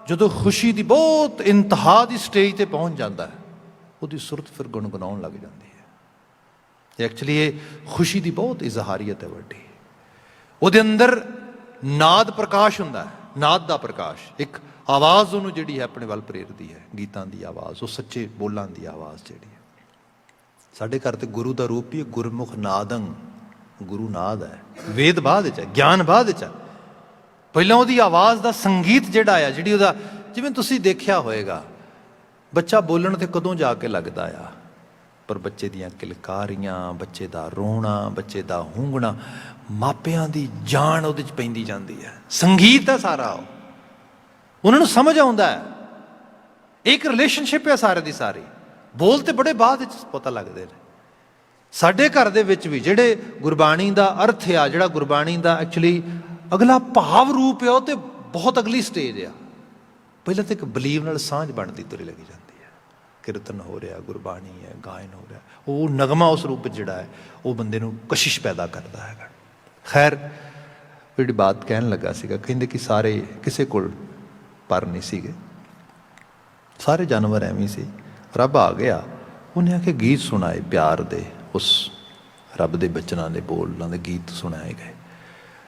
A: ਜਦੋਂ ਖੁਸ਼ੀ ਦੀ ਬਹੁਤ ਇੰਤਹਾ ਦੀ ਸਟੇਜ 'ਤੇ ਪਹੁੰਚ ਜਾਂਦਾ ਹੈ, ਉਹਦੀ ਸੁਰਤ ਫਿਰ ਗੁਣਗੁਣਾਉਣ ਲੱਗ ਜਾਂਦੀ ਹੈ। ਐਕਚੁਅਲੀ ਇਹ ਖੁਸ਼ੀ ਦੀ ਬਹੁਤ ਇਜ਼ਹਾਰੀਅਤ ਹੈ ਵੱਡੀ। ਉਹਦੇ ਅੰਦਰ ਨਾਦ ਪ੍ਰਕਾਸ਼ ਹੁੰਦਾ ਹੈ, ਨਾਦ ਦਾ ਪ੍ਰਕਾਸ਼, ਇੱਕ ਆਵਾਜ਼ ਉਹਨੂੰ ਜਿਹੜੀ ਹੈ ਆਪਣੇ ਵੱਲ ਪ੍ਰੇਰਦੀ ਹੈ, ਗੀਤਾਂ ਦੀ ਆਵਾਜ਼, ਉਹ ਸੱਚੇ ਬੋਲਾਂ ਦੀ ਆਵਾਜ਼ ਜਿਹੜੀ ਹੈ। ਸਾਡੇ ਘਰ ਤੇ ਗੁਰੂ ਦਾ ਰੂਪ ਹੀ ਗੁਰਮੁਖ ਨਾਦੰ, ਗੁਰੂ ਨਾਦ ਹੈ। ਵੇਦ ਬਾਅਦ ਵਿੱਚ ਹੈ, ਗਿਆਨ ਬਾਅਦ ਵਿੱਚ ਹੈ, ਪਹਿਲਾਂ ਉਹਦੀ ਆਵਾਜ਼ ਦਾ ਸੰਗੀਤ ਜਿਹੜਾ ਆ, ਜਿਹੜੀ ਉਹਦਾ, ਜਿਵੇਂ ਤੁਸੀਂ ਦੇਖਿਆ ਹੋਏਗਾ ਬੱਚਾ ਬੋਲਣ ਤੇ ਕਦੋਂ ਜਾ ਕੇ ਲੱਗਦਾ ਆ, ਪਰ ਬੱਚੇ ਦੀਆਂ ਕਿਲਕਾਰੀਆਂ, ਬੱਚੇ ਦਾ ਰੋਣਾ, ਬੱਚੇ ਦਾ ਹੂੰਗਣਾ, ਮਾਪਿਆਂ ਦੀ ਜਾਨ ਉਹਦੇ 'ਚ ਪੈਂਦੀ ਜਾਂਦੀ ਹੈ। ਸੰਗੀਤ ਹੈ ਸਾਰਾ, ਉਹਨਾਂ ਨੂੰ ਸਮਝ ਆਉਂਦਾ ਹੈ, ਇੱਕ ਰਿਲੇਸ਼ਨਸ਼ਿਪ ਹੈ ਸਾਰੇ ਦੀ ਸਾਰੀ। ਬੋਲ ਤੇ ਬੜੇ ਬਾਅਦ ਵਿੱਚ ਪਤਾ ਲੱਗਦੇ ਨੇ। ਸਾਡੇ ਘਰ ਦੇ ਵਿੱਚ ਵੀ ਜਿਹੜੇ ਗੁਰਬਾਣੀ ਦਾ ਅਰਥ ਆ, ਜਿਹੜਾ ਗੁਰਬਾਣੀ ਦਾ ਐਕਚੁਅਲੀ ਅਗਲਾ ਭਾਵ ਰੂਪ ਆ, ਉਹ ਤੇ ਬਹੁਤ ਅਗਲੀ ਸਟੇਜ ਆ। ਪਹਿਲਾਂ ਤਾਂ ਇੱਕ ਬਲੀਵ ਨਾਲ ਸਾਂਝ ਬਣਦੀ ਤੁਰੀ ਲੱਗੀ ਜਾਂਦੀ ਹੈ, ਕੀਰਤਨ ਹੋ ਰਿਹਾ, ਗੁਰਬਾਣੀ ਹੈ, ਗਾਇਨ ਹੋ ਰਿਹਾ, ਉਹ ਨਗਮਾ ਉਸ ਰੂਪ ਵਿੱਚ ਜਿਹੜਾ ਹੈ ਉਹ ਬੰਦੇ ਨੂੰ ਕਸ਼ਿਸ਼ ਪੈਦਾ ਕਰਦਾ ਹੈਗਾ। ਖੈਰ, ਜਿਹੜੀ ਬਾਤ ਕਹਿਣ ਲੱਗਾ ਸੀਗਾ, ਕਹਿੰਦੇ ਕਿ ਸਾਰੇ ਕਿਸੇ ਕੋਲ ਪਰ ਨਹੀਂ ਸੀਗੇ, ਸਾਰੇ ਜਾਨਵਰ ਐਵੇਂ ਸੀ। ਰੱਬ ਆ ਗਿਆ, ਉਹਨੇ ਆ ਕੇ ਗੀਤ ਸੁਣਾਏ ਪਿਆਰ ਦੇ, ਉਸ ਰੱਬ ਦੇ ਬਚਨਾਂ ਦੇ ਬੋਲਾਂ ਦੇ ਗੀਤ ਸੁਣਾਏ ਗਏ।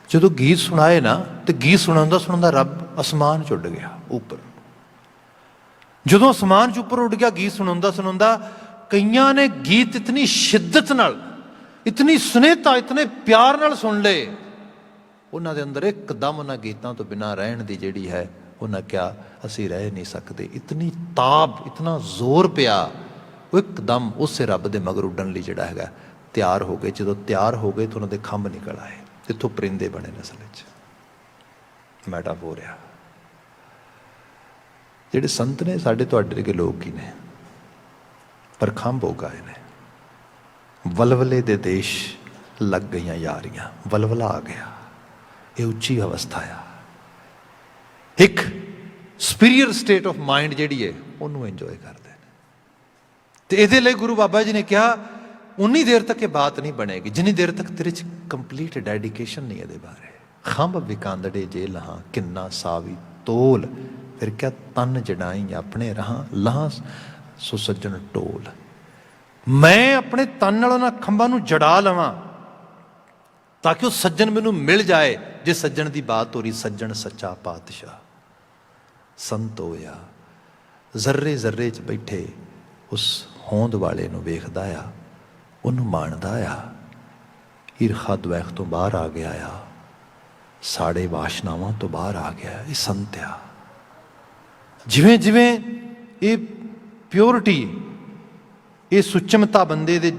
A: ਜਦੋਂ ਗੀਤ ਸੁਣਾਏ ਨਾ, ਤੇ ਗੀਤ ਸੁਣਾਉਂਦਾ ਸੁਣਾਉਂਦਾ ਰੱਬ ਅਸਮਾਨ 'ਚ ਉੱਡ ਗਿਆ ਉੱਪਰ। ਜਦੋਂ ਅਸਮਾਨ 'ਚ ਉੱਪਰ ਉੱਡ ਗਿਆ ਗੀਤ ਸੁਣਾਉਂਦਾ ਸੁਣਾਉਂਦਾ, ਕਈਆਂ ਨੇ ਗੀਤ ਇਤਨੀ ਸ਼ਿੱਦਤ ਨਾਲ, ਇਤਨੀ ਸੁਨੇਹਤਾ, ਇਤਨੇ ਪਿਆਰ ਨਾਲ ਸੁਣ ਲਏ, ਉਹਨਾਂ ਦੇ ਅੰਦਰ ਇੱਕਦਮ ਉਹਨਾਂ ਗੀਤਾਂ ਤੋਂ ਬਿਨਾਂ ਰਹਿਣ ਦੀ ਜਿਹੜੀ ਹੈ, ਉਹਨਾਂ ਕਿਹਾ ਅਸੀਂ ਰਹਿ ਨਹੀਂ ਸਕਦੇ। ਇਤਨੀ ਤਾਬ, ਇਤਨਾ ਜ਼ੋਰ ਪਿਆ, ਉਹ ਇੱਕਦਮ ਉਸੇ ਰੱਬ ਦੇ ਮਗਰ ਉੱਡਣ ਲਈ ਜਿਹੜਾ ਹੈਗਾ ਤਿਆਰ ਹੋ ਗਏ। ਜਦੋਂ ਤਿਆਰ ਹੋ ਗਏ ਤਾਂ ਉਹਨਾਂ ਦੇ ਖੰਭ ਨਿਕਲ ਆਏ, ਇੱਥੋਂ ਪਰਿੰਦੇ ਬਣੇ ਨਸਲ ਵਿੱਚ। ਮੈਟਾਫੋਰ ਆ। ਜਿਹੜੇ ਸੰਤ ਨੇ ਸਾਡੇ ਤੁਹਾਡੇ ਵਰਗੇ ਲੋਕ ਹੀ ਨੇ, ਪਰ ਖੰਭ ਹੋ ਗਏ ਨੇ। ਵਲਵਲੇ ਦੇ ਦੇਸ਼ ਲੱਗ ਗਈਆਂ ਯਾਰੀਆਂ, ਵਲਵਲਾ ਆ ਗਿਆ। ਇਹ ਉੱਚੀ ਅਵਸਥਾ ਆ, ਇੱਕ ਸੁਪੀਰੀਅਰ ਸਟੇਟ ਆਫ ਮਾਈਂਡ ਜਿਹੜੀ ਹੈ ਉਹਨੂੰ ਇੰਜੋਏ ਕਰਦੇ ਨੇ। ਤੇ ਇਹਦੇ ਲਈ ਗੁਰੂ ਬਾਬਾ ਜੀ ਨੇ ਕਿਹਾ ਉਨੀ ਦੇਰ ਤੱਕ ਇਹ ਬਾਤ ਨਹੀਂ ਬਣੇਗੀ ਜਿੰਨੀ ਦੇਰ ਤੱਕ ਤੇਰੇ 'ਚ ਕੰਪਲੀਟ ਡੈਡੀਕੇਸ਼ਨ ਨਹੀਂ ਇਹਦੇ ਬਾਰੇ। ਖੰਭ ਵਿਕਾਂਦੜੇ ਜੇ ਲਹਾਂ ਕਿੰਨਾ ਸਾਵੀ ਤੋਲ, ਫਿਰ ਕਿਆ ਤਨ ਜੜਾਈ ਆਪਣੇ ਰਹਾਂ ਲਹਾਂ ਸੋ ਸੱਜਣ ਟੋਲ। ਮੈਂ ਆਪਣੇ ਤਨ ਨਾਲ ਉਹਨਾਂ ਖੰਭਾਂ ਨੂੰ ਜੜਾ ਲਵਾਂ ਤਾਂ ਕਿ ਉਹ ਸੱਜਣ ਮੈਨੂੰ ਮਿਲ ਜਾਏ। ਜੇ ਸੱਜਣ ਦੀ ਬਾਤ ਹੋ ਰਹੀ, ਸੱਜਣ ਸੱਚਾ ਪਾਤਸ਼ਾਹ ਸੰਤ ਹੋਇਆ, ਜ਼ਰਰੇ ਜ਼ਰਰੇ 'ਚ ਬੈਠੇ ਉਸ ਹੋਂਦ ਵਾਲੇ ਨੂੰ ਵੇਖਦਾ ਆ, ਉਹਨੂੰ ਮਾਣਦਾ ਆ। ਈਰਖਾ ਦਵੈਖ ਤੋਂ ਬਾਹਰ ਆ ਗਿਆ ਆ, ਸਾੜੇ ਵਾਸ਼ਨਾਵਾਂ ਤੋਂ ਬਾਹਰ ਆ ਗਿਆ। ਇਹ ਸੰਤ ਆ। ਜਿਵੇਂ ਜਿਵੇਂ ਇਹ ਪਿਓਰਿਟੀ, ਇਹ ਸੁਚਮਤਾ ਬੰਦੇ ਦੇ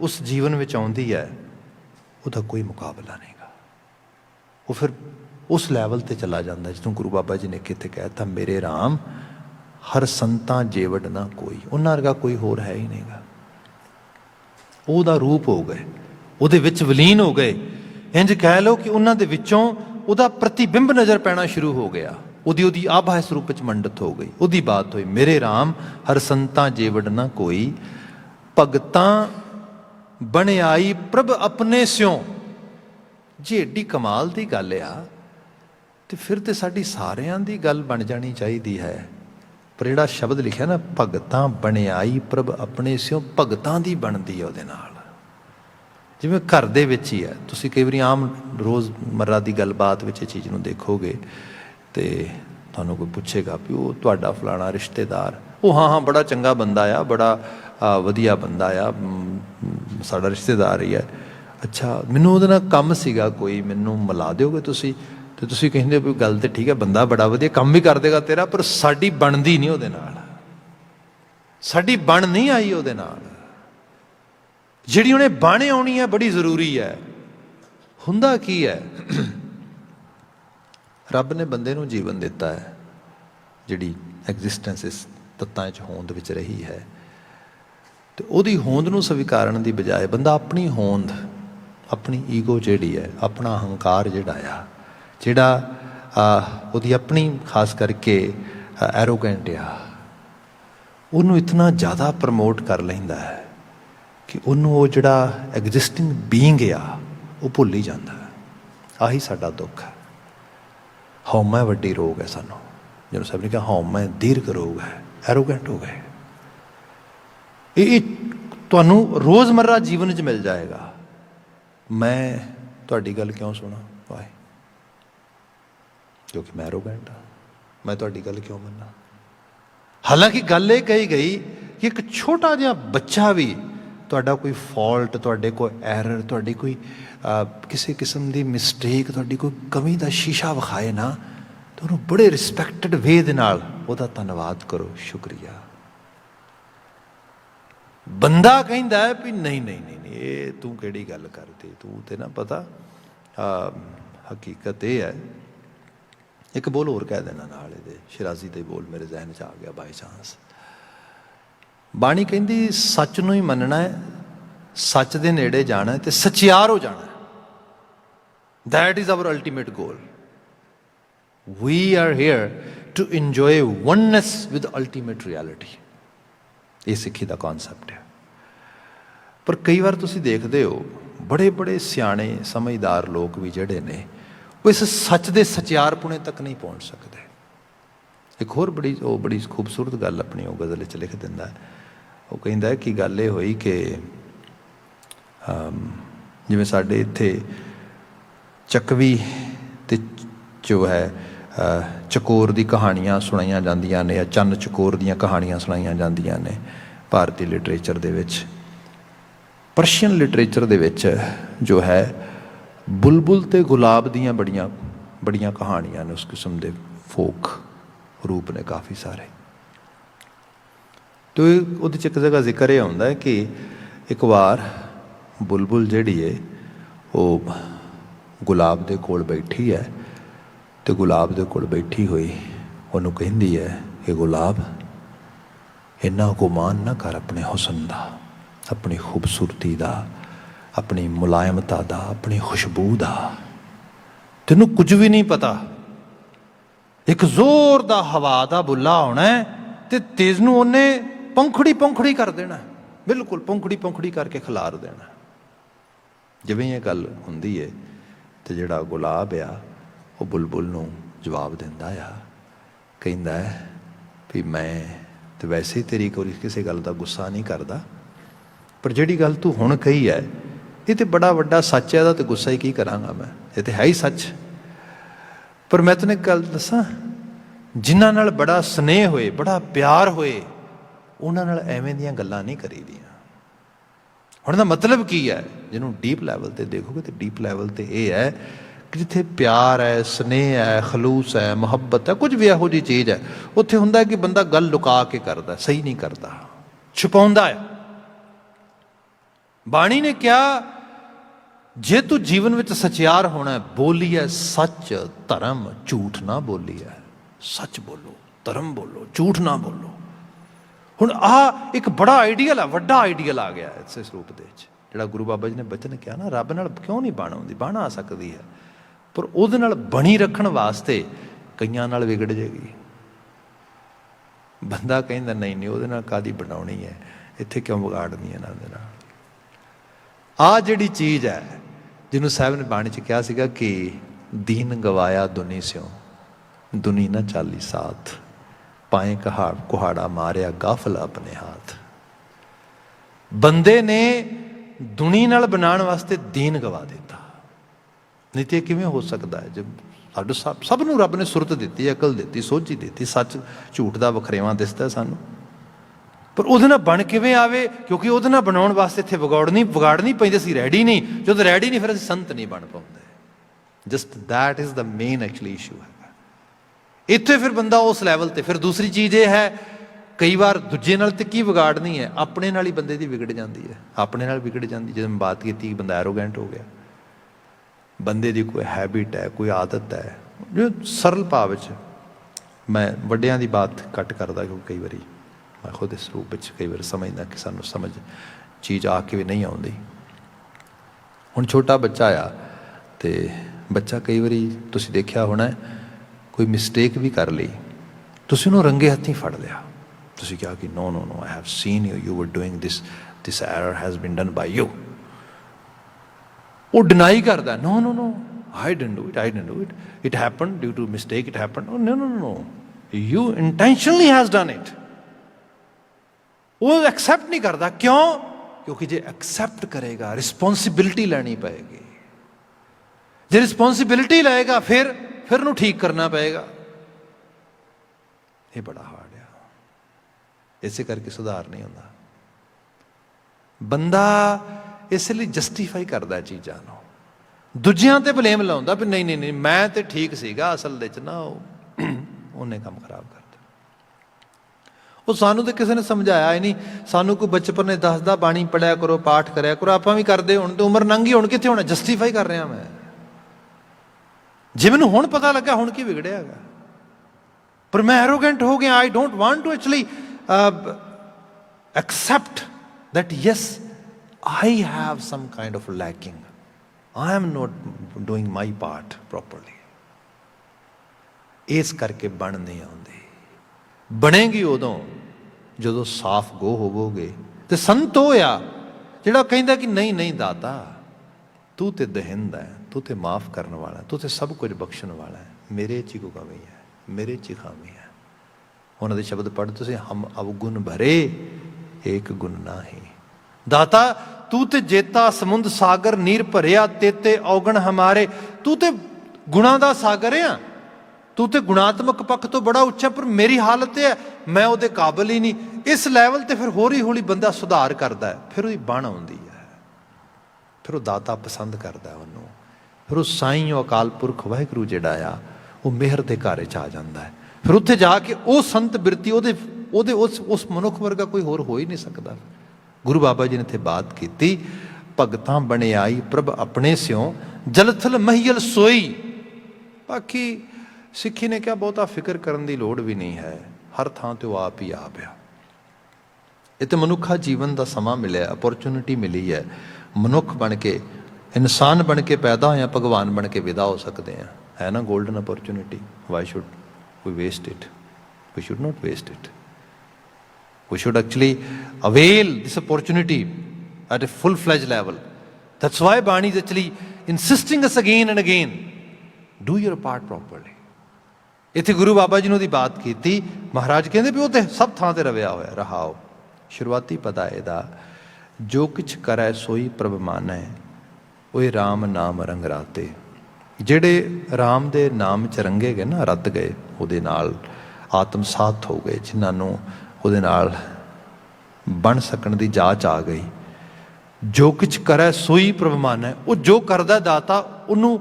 A: ਉਸ ਜੀਵਨ ਵਿੱਚ ਆਉਂਦੀ ਹੈ, ਉਹਦਾ ਕੋਈ ਮੁਕਾਬਲਾ ਨਹੀਂਗਾ। ਉਹ ਫਿਰ ਉਸ ਲੈਵਲ 'ਤੇ ਚਲਾ ਜਾਂਦਾ ਜਦੋਂ ਗੁਰੂ ਬਾਬਾ ਜੀ ਨੇ ਕਿਤੇ ਕਹਿ ਤਾ, ਮੇਰੇ ਰਾਮ ਹਰ ਸੰਤਾਂ ਜੇਵੜ ਨਾ ਕੋਈ, ਉਹਨਾਂ ਵਰਗਾ ਕੋਈ ਹੋਰ ਹੈ ਹੀ ਨਹੀਂਗਾ। ਉਹਦਾ ਰੂਪ ਹੋ ਗਏ, ਉਹਦੇ ਵਿੱਚ ਵਿਲੀਨ ਹੋ ਗਏ। ਇੰਝ ਕਹਿ ਲਓ ਕਿ ਉਹਨਾਂ ਦੇ ਵਿੱਚੋਂ ਉਹਦਾ ਪ੍ਰਤੀਬਿੰਬ ਨਜ਼ਰ ਪੈਣਾ ਸ਼ੁਰੂ ਹੋ ਗਿਆ। ਉਹਦੀ ਆਭਾ ਇਸ ਰੂਪ ਵਿੱਚ ਮੰਡਤ ਹੋ ਗਈ। ਉਹਦੀ ਬਾਤ ਹੋਈ, ਮੇਰੇ ਰਾਮ ਹਰ ਸੰਤਾਂ ਜੇਵੜ ਨਾ ਕੋਈ, ਭਗਤਾਂ ਬਣਿਆਈ ਪ੍ਰਭ ਆਪਣੇ ਸਿਉ। ਜੀ ਏਡੀ ਕਮਾਲ ਦੀ ਗੱਲ ਆ तो फिर तो साडी सारियां दी गल बन जानी चाहिए है। पर जिहड़ा शब्द लिखिया ना, भगतां बणियाई प्रभ अपने सिओ, भगतां दी बनदी है उहदे नाल। जिवें घर दे विच ही है, तुसीं कई वारी आम रोज़मर्रा दी गलबात विच चीज़ नूं देखोगे तो तुहानूं कोई पुछेगा भी वो तुहाडा फलाना रिश्तेदार, वो हाँ हाँ बड़ा चंगा बंदा आ, बड़ा वधिया बंदा आ, साडा रिश्तेदार ही है। अच्छा मैनूं उहदे नाल काम सीगा कोई, मैनूं मिला दिओगे तुसीं? तो तुसीं कहिंदे हो भी गल तो ठीक है, बंदा बड़ा वधिया काम भी कर देगा तेरा, पर साडी बनदी नहीं उहदे नाल, साडी बन नहीं आई उहदे नाल। जिहड़ी उहने बण आउणी है बड़ी जरूरी है। हुंदा की है, रब ने बंदे नूं जीवन दिता है, जिहड़ी एग्जिस्टेंस इस तत्तां च होंद विच रही है, तो उहदी होंद नूं स्वीकारन दी बजाय बंदा अपनी होंद, अपनी ईगो जिहड़ी है, अपना अहंकार जिहड़ा आ, जिहड़ा उहदी अपनी खास करके एरोगेंट आ, उहनूं इतना ज़्यादा प्रमोट कर लैंदा है कि उहनूं वो जिहड़ा एग्जिस्टिंग बीइंग आ वो भुल ही जाता है। आही साडा दुख है। हौमा वड्डी रोग है सानू, जिन्होंने सब ने कहा हौमा दीर्घ रोग है, एरोगेंट हो गए। ये तुहानूं रोज़मर्रा जीवन च मिल जाएगा। मैं तुहाडी गल क्यों सुना वाए, क्योंकि मैं एरोगेंट हाँ, मैं तुहाडी गल क्यों मन्ना। हालांकि गल ये कही गई कि एक छोटा जिहा बच्चा भी तुहाडा कोई फॉल्ट, तुहाडे कोई एरर, तुहाडी कोई किसी किस्म की मिसटेक, तुहाडी कोई कमी का शीशा विखाए ना, तो उन्होंने बड़े रिस्पैक्टड वे दे नाल उहदा धन्नवाद करो, शुक्रिया। बंदा कहिंदा है भी नहीं नहीं नहीं नहीं ये तू किहड़ी गल करदी, तू ते ना पता हकीकत ये है। एक बोल होर कह देना नाल इहदे, शिराजी दे बोल मेरे जहन च आ गया बाई चांस। बाणी कहती सच नूं ही मनना है, सच दे नेड़े जाना है, तो सचियार हो जाना है। That is our ultimate goal. We are here to enjoy oneness with ultimate reality. ये सिੱਖੀ ਦਾ कॉन्सैप्ट है। पर कई बार तुसीं देखदे हो बड़े बड़े सियाणे समझदार लोग भी जिहड़े ने वो इस सच दे सचियारपुणे तक नहीं पहुँच सकते। एक होर बड़ी खूबसूरत गल अपनी वो गज़ल च लिख दिंदा है। वो कहिंदा है कि गल ये होई कि जिवें साडे इत्थे चकवी ते जो है चकोर दी कहानियां सुनाइयां जांदियां ने, या चन्न चकोर दीयां कहानियां सुनाइयां जांदियां ने भारतीय लिटरेचर दे विच। पर्शियन लिटरेचर दे विच जो है बुलबुल ते गुलाब दीयां बड़ियां कहानियां ने, उस किस्म दे फोक रूप ने काफ़ी सारे। तो उहदे च एक जगह जिक्र यह होंदा है कि एक बार बुलबुल जिहड़ी है वो गुलाब दे कोल बैठी है, तो गुलाब दे कोल बैठी हुई उहनूं कहिंदी है कि गुलाब इन्ना गुमान ना कर अपने हुसन दा, अपनी खूबसूरती दा, अपनी मुलायमता दा, अपनी खुशबू दा। तैनूं कुछ भी नहीं पता। एक जोर दा हवा दा बुला होना है ते तेज़नूं उन्ने पंखड़ी कर देना, बिल्कुल पंखड़ी करके खिलार देना। जिवें ये गल हुंदी है तो जिहड़ा गुलाब आ वो बुलबुल नूं जवाब दिंदा आ, कहिंदा है भी मैं तो वैसे ही तेरी कोई किसी गल का गुस्सा नहीं करता, पर जिहड़ी गल तू हुण कही है ये तो बड़ा वड्डा सच है, तो गुस्सा ही की करांगा मैं, ये तो है ही सच। पर मैं तैनूं एक गल दसां, जिन्हां नाल बड़ा स्नेह होए, बड़ा प्यार होए, उन्हां नाल एवें दीयां गल्लां नहीं करीदियां। हुण दा मतलब की है, जिन्हों डीप लैवल ते देखोगे तो डीप लैवल ते ये है कि जिथे प्यार है, स्नेह है, खलूस है, मुहब्बत है, कुछ भी इहो जी चीज़ है, उत्थे हुंदा है कि बंदा गल लुका के करदा, सही नहीं करता, छुपाउंदा है। बाणी ने क्या, जे तू जीवन में सचियार होना है, बोली है सच धर्म झूठ ना बोली है। सच बोलो, धर्म बोलो, झूठ ना बोलो। हुण आ एक बड़ा आइडियल है, वड्डा आइडियल आ गया इस रूप दे विच। जिहड़ा गुरु बाबा जी ने बचन किया ना, रब नाल क्यों नहीं बण आउंदी, बण आ सकदी है, पर उहदे नाल बणी रखण वास्ते कईयां नाल विगड़ जाएगी। बंदा कहिंदा नहीं नहीं उहदे नाल कादी बनाउणी है, इत्थे क्यों विगाड़नी है इन्हां दे नाल। आ जिहड़ी चीज़ है जिन्होंने साहब ने बाणी च कहा सीगा कि दीन गवाया दुनी स्यों, दुनी न चाली साथ, पाए कुहाड़ा मारिया गाफल अपने हाथ। बंदे ने दुनी नाल बनाने वास्ते दीन गवा दिता। नहीं तो किवें हो सकता है? जब साडू सब नूं रब ने सुरत दी, अकल दी, सोझी दी, सच झूठ का वखरेवा दिसदा सानू, पर उहदे नाल बन किवें आवे? क्योंकि उहदे नाल बनाउण वास्ते इत्थे विगाड़नी पैंदी, असीं रैडी नहीं। जदों रैडी नहीं फिर असीं संत नहीं बन पाउंदे। Just that is the main actually issue है। इत्थे फिर बंदा उस लैवल ते। फिर दूसरी चीज़ ये है, कई बार दूजे नाल ते की विगाड़नी है, अपने नाल ही बंदे दी विगड़ जाती है। अपने नाल विगड़ जाती, जदों मैं बात की बंदा एरोगेंट हो गया, बंदे दी कोई हैबिट है, कोई आदत है, जो सरल भाव च, मैं वड्डियां दी बात घट करदा क्योंकि कई बारी मैं खुद इस रूप में कई बार समझदा कि सानू समझ चीज़ आके भी नहीं आउंदी। हुण छोटा बच्चा आ ते बच्चा कई बारी तुसीं देखिया होना कोई मिसटेक भी कर ली, तुसीं उहनूं रंगे हत्थीं फड़ लिया, तुसीं कहा कि no no no I have seen you, you were doing this error has been done by you. वो डिनाई करता, no no no I didn't do it, I didn't do it, it happen due to mistake, it happen, no no no you intentionally has done it. वो accept नहीं करता। क्यों? क्योंकि जे accept करेगा responsibility लैनी पएगी। जे responsibility लेगा फिर नूं ठीक करना पएगा। ये बड़ा हार्ड है, इसे करके सुधार नहीं होता। बंदा इसलिए जस्टिफाई करता है चीज़ों को, दूजियां ते ब्लेम लाउंदा भी नहीं नहीं नहीं मैं तो ठीक सीगा, असल दे च ना उन्हें काम खराब कर। वो सानू तो किसी ने समझाया ही नहीं। सानू कोई बचपन ने दसदा बाणी पढ़िया करो, पाठ कराया करो, आप भी करते। हुण तो उम्र लंघी, हुण कित्थे होना? जस्टिफाई कर रहा मैं। जे मैनूं हुण पता लगा हुण की बिगड़िया है, पर मैं एरोगेंट हो गया। I don't want to actually accept that yes I have some kind of lacking, I am not doing my part properly. इस करके बन नहीं आउंदी। बनेगी उदों ਜਦੋਂ ਸਾਫ਼ ਗੋ ਹੋਵੋਗੇ। ਤੇ ਸੰਤ ਉਹ ਆ ਜਿਹੜਾ ਕਹਿੰਦਾ ਕਿ ਨਹੀਂ ਨਹੀਂ ਦਾਤਾ ਤੂੰ ਤੇ ਦਹਿੰਦ ਹੈ, ਤੂੰ ਤੇ ਮਾਫ ਕਰਨ ਵਾਲਾ, ਤੂੰ ਤੇ ਸਭ ਕੁਝ ਬਖਸ਼ਣ ਵਾਲਾ ਹੈ, ਮੇਰੇ 'ਚ ਹੀ ਕੋਈ ਕਮੀ ਹੈ, ਮੇਰੇ 'ਚ ਹੀ ਖਾਮੀ ਹੈ। ਉਹਨਾਂ ਦੇ ਸ਼ਬਦ ਪੜ੍ਹ ਤੁਸੀਂ, ਹਮ ਅਵਗੁਣ ਭਰੇ ਏਕ ਗੁਣ ਨਾਹੀ। ਦਾਤਾ ਤੂੰ ਤੇ ਜੇਤਾ ਸਮੁੰਦ ਸਾਗਰ ਨੀਰ ਭਰਿਆ, ਤੇਤੇ ਔਗਣ ਹਮਾਰੇ। ਤੂੰ ਤੇ ਗੁਣਾਂ ਦਾ ਸਾਗਰ ਆ, तू तो गुणात्मक पक्ष तो बड़ा उच्चा, पर मेरी हालत है मैं वो काबिल ही नहीं। इस लैवल ते फिर हौली हौली बंदा सुधार करता है, फिर वो बण आउंदी है, फिर वो दाता पसंद करता है उन्होंने, फिर वो साईं अकाल पुरख वाहिगुरू जिहड़ा आ वो मेहर के घर च आ जाता है। फिर उत्थे जाके वो संत बिरती उस मनुख वर्गा कोई होर हो ही नहीं सकता। गुरु बाबा जी ने इत्थे बात की, भगतां बने आई प्रभ अपने स्यों, जलथल महियल सोई। बाकी सिक्खी ने क्या बहुता फिक्र करने की लोड़ भी नहीं है, हर थां ते आप ही आप आ। ये तो मनुखा जीवन का समा मिले, अपॉर्चुनिटी मिली है। मनुख बन के, इंसान बन के पैदा होया, भगवान बन के विदा हो सकते हैं, है ना golden opportunity. Why should we waste it? We should not waste it. We should actually avail this opportunity at a full fledge level. That's why Bani is actually insisting us again and again, do your part properly. इत्थे गुरु बाबा जी ने बात की, महाराज कहते भी वो तो सब थां ते रविया होया रहाओ। शुरुआती पता इहदा, जो किछ करै सोई प्रभ मानै, ओए राम नाम रंग राते। जेड़े राम दे नाम च रंगे गए ना, रत गए, उहदे नाल आत्मसात हो गए, जिन्होंने उहदे नाल बन सकण दी जाच आ गई। जो किछ करै सोई प्रभ मानै, वो जो करदा दाता उन्हों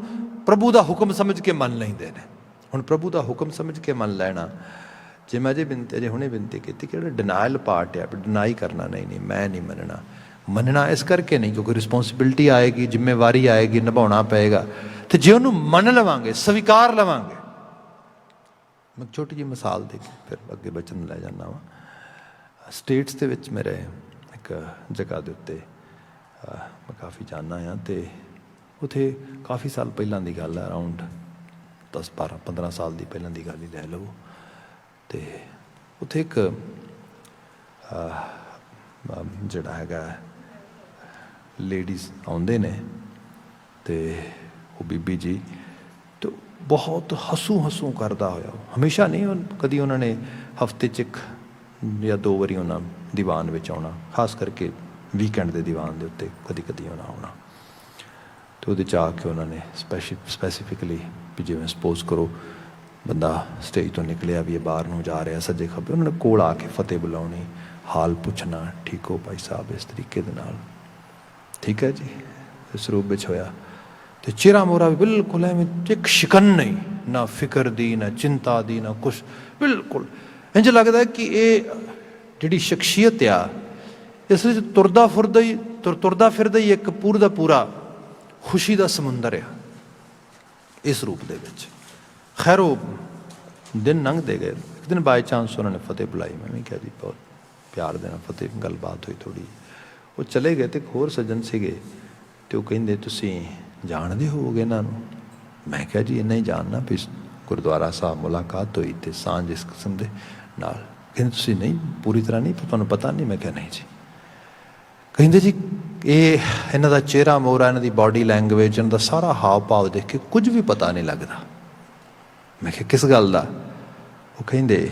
A: प्रभु का हुक्म समझ के मन लैंदे ने। हुण प्रभु का हुक्म समझ के मन लैना, जे मैं अजे हुणे बिनती की कि डिनायल पार्ट है, डिनाई करना नहीं मैं नहीं मनना। मनना इस करके नहीं क्योंकि रिस्पोंसिबिलिटी आएगी, जिम्मेवारी आएगी, निभाना पेगा। तो जे उन्होंने मन लवांगे, स्वीकार लवांगे। मैं छोटी जी मिसाल दे के फिर अगे बचन लै जाना वा। स्टेट्स के विच मेरे एक जगह के उत्ते मैं काफ़ी जाना हाँ, तो उत्थे काफ़ी साल पहलों की गल है, अराउंड 10-12-15 साल की पहलों की गल ही लै लवो। तो उत्थे एक जिहड़ा हैगा लेडीज़ आउंदे ने, तो वो बीबी जी, तो ਬਹੁਤ ਹਸੂ ਹਸੂ ਕਰਦਾ ਹੋਇਆ, ਹਮੇਸ਼ਾ ਨਹੀਂ, ਕਦੀ ਉਹਨਾਂ ਨੇ ਹਫਤੇ 'ਚ 1 ਜਾਂ 2 ਵਾਰੀ ਉਹਨਾਂ ਦੀਵਾਨ ਵਿੱਚ ਆਉਣਾ, ਖਾਸ ਕਰਕੇ ਵੀਕਐਂਡ ਦੇ ਦੀਵਾਨ ਦੇ ਉੱਤੇ ਕਦੀ ਕਦੀ ਉਹਨਾਂ ਆਉਣਾ। ਅਤੇ ਉਹਦੇ 'ਚ ਆ ਕੇ ਉਹਨਾਂ ਨੇ ਸਪੈਸੀਫਿਕਲੀ ਵੀ ਜਿਵੇਂ ਸਪੋਜ਼ ਕਰੋ ਬੰਦਾ ਸਟੇਜ ਤੋਂ ਨਿਕਲਿਆ ਵੀ ਇਹ ਬਾਹਰ ਨੂੰ ਜਾ ਰਿਹਾ ਸੱਜੇ ਖੱਬੇ, ਉਹਨਾਂ ਨੇ ਕੋਲ ਆ ਕੇ ਫਤਿਹ ਬੁਲਾਉਣੀ, ਹਾਲ ਪੁੱਛਣਾ, ਠੀਕ ਹੋ ਭਾਈ ਸਾਹਿਬ, ਇਸ ਤਰੀਕੇ ਦੇ ਨਾਲ। ਠੀਕ ਹੈ ਜੀ, ਇਸ ਰੂਪ ਵਿੱਚ ਹੋਇਆ। ਅਤੇ ਚਿਹਰਾ ਮੋਹਰਾ ਵੀ ਬਿਲਕੁਲ ਐਵੇਂ ਇੱਕ ਸ਼ਿਕਨ ਨਹੀਂ, ਨਾ ਫਿਕਰ ਦੀ, ਨਾ ਚਿੰਤਾ ਦੀ, ਨਾ ਕੁਛ, ਬਿਲਕੁਲ ਇੰਝ ਲੱਗਦਾ ਕਿ ਇਹ ਜਿਹੜੀ ਸ਼ਖਸੀਅਤ ਆ, ਇਸ ਵਿੱਚ ਤੁਰਦਾ ਫਿਰਦਾ ਹੀ ਇੱਕ ਪੂਰਾ ਦਾ ਪੂਰਾ ਖੁਸ਼ੀ ਦਾ ਸਮੁੰਦਰ ਆ ਇਸ ਰੂਪ ਦੇ ਵਿੱਚ। ਖੈਰ ਉਹ ਦਿਨ ਲੰਘਦੇ ਗਏ। ਇੱਕ ਦਿਨ ਬਾਈ ਚਾਂਸ ਉਹਨਾਂ ਨੇ ਫਤਿਹ ਬੁਲਾਈ, ਮੈਂ ਵੀ ਕਿਹਾ ਜੀ ਬਹੁਤ ਪਿਆਰ ਦੇ ਨਾਲ ਫਤਿਹ, ਗੱਲਬਾਤ ਹੋਈ ਥੋੜ੍ਹੀ। ਉਹ ਚਲੇ ਗਏ ਅਤੇ ਇੱਕ ਹੋਰ ਸੱਜਣ ਸੀਗੇ ਅਤੇ ਉਹ ਕਹਿੰਦੇ ਤੁਸੀਂ ਜਾਣਦੇ ਹੋਵੋਗੇ ਇਹਨਾਂ ਨੂੰ? ਮੈਂ ਕਿਹਾ ਜੀ ਇੰਨਾ ਹੀ ਜਾਣਨਾ ਵੀ ਗੁਰਦੁਆਰਾ ਸਾਹਿਬ ਮੁਲਾਕਾਤ ਹੋਈ ਅਤੇ ਸਾਂਝ ਇਸ ਕਿਸਮ ਦੇ ਨਾਲ। ਕਹਿੰਦੇ ਤੁਸੀਂ ਨਹੀਂ, ਪੂਰੀ ਤਰ੍ਹਾਂ ਨਹੀਂ, ਤੁਹਾਨੂੰ ਪਤਾ ਨਹੀਂ? ਮੈਂ ਕਿਹਾ ਨਹੀਂ ਜੀ। ਕਹਿੰਦੇ ਜੀ ਇਹ ਇਹਨਾਂ ਦਾ ਚਿਹਰਾ ਮੋਹਰਾ, ਇਹਨਾਂ ਦੀ ਬਾਡੀ ਲੈਂਗੁਏਜ, ਇਹਨਾਂ ਦਾ ਸਾਰਾ ਹਾਵ ਭਾਵ ਦੇਖ ਕੇ ਕੁਝ ਵੀ ਪਤਾ ਨਹੀਂ ਲੱਗਦਾ। ਮੈਂ ਕਿਹਾ ਕਿਸ ਗੱਲ ਦਾ? ਉਹ ਕਹਿੰਦੇ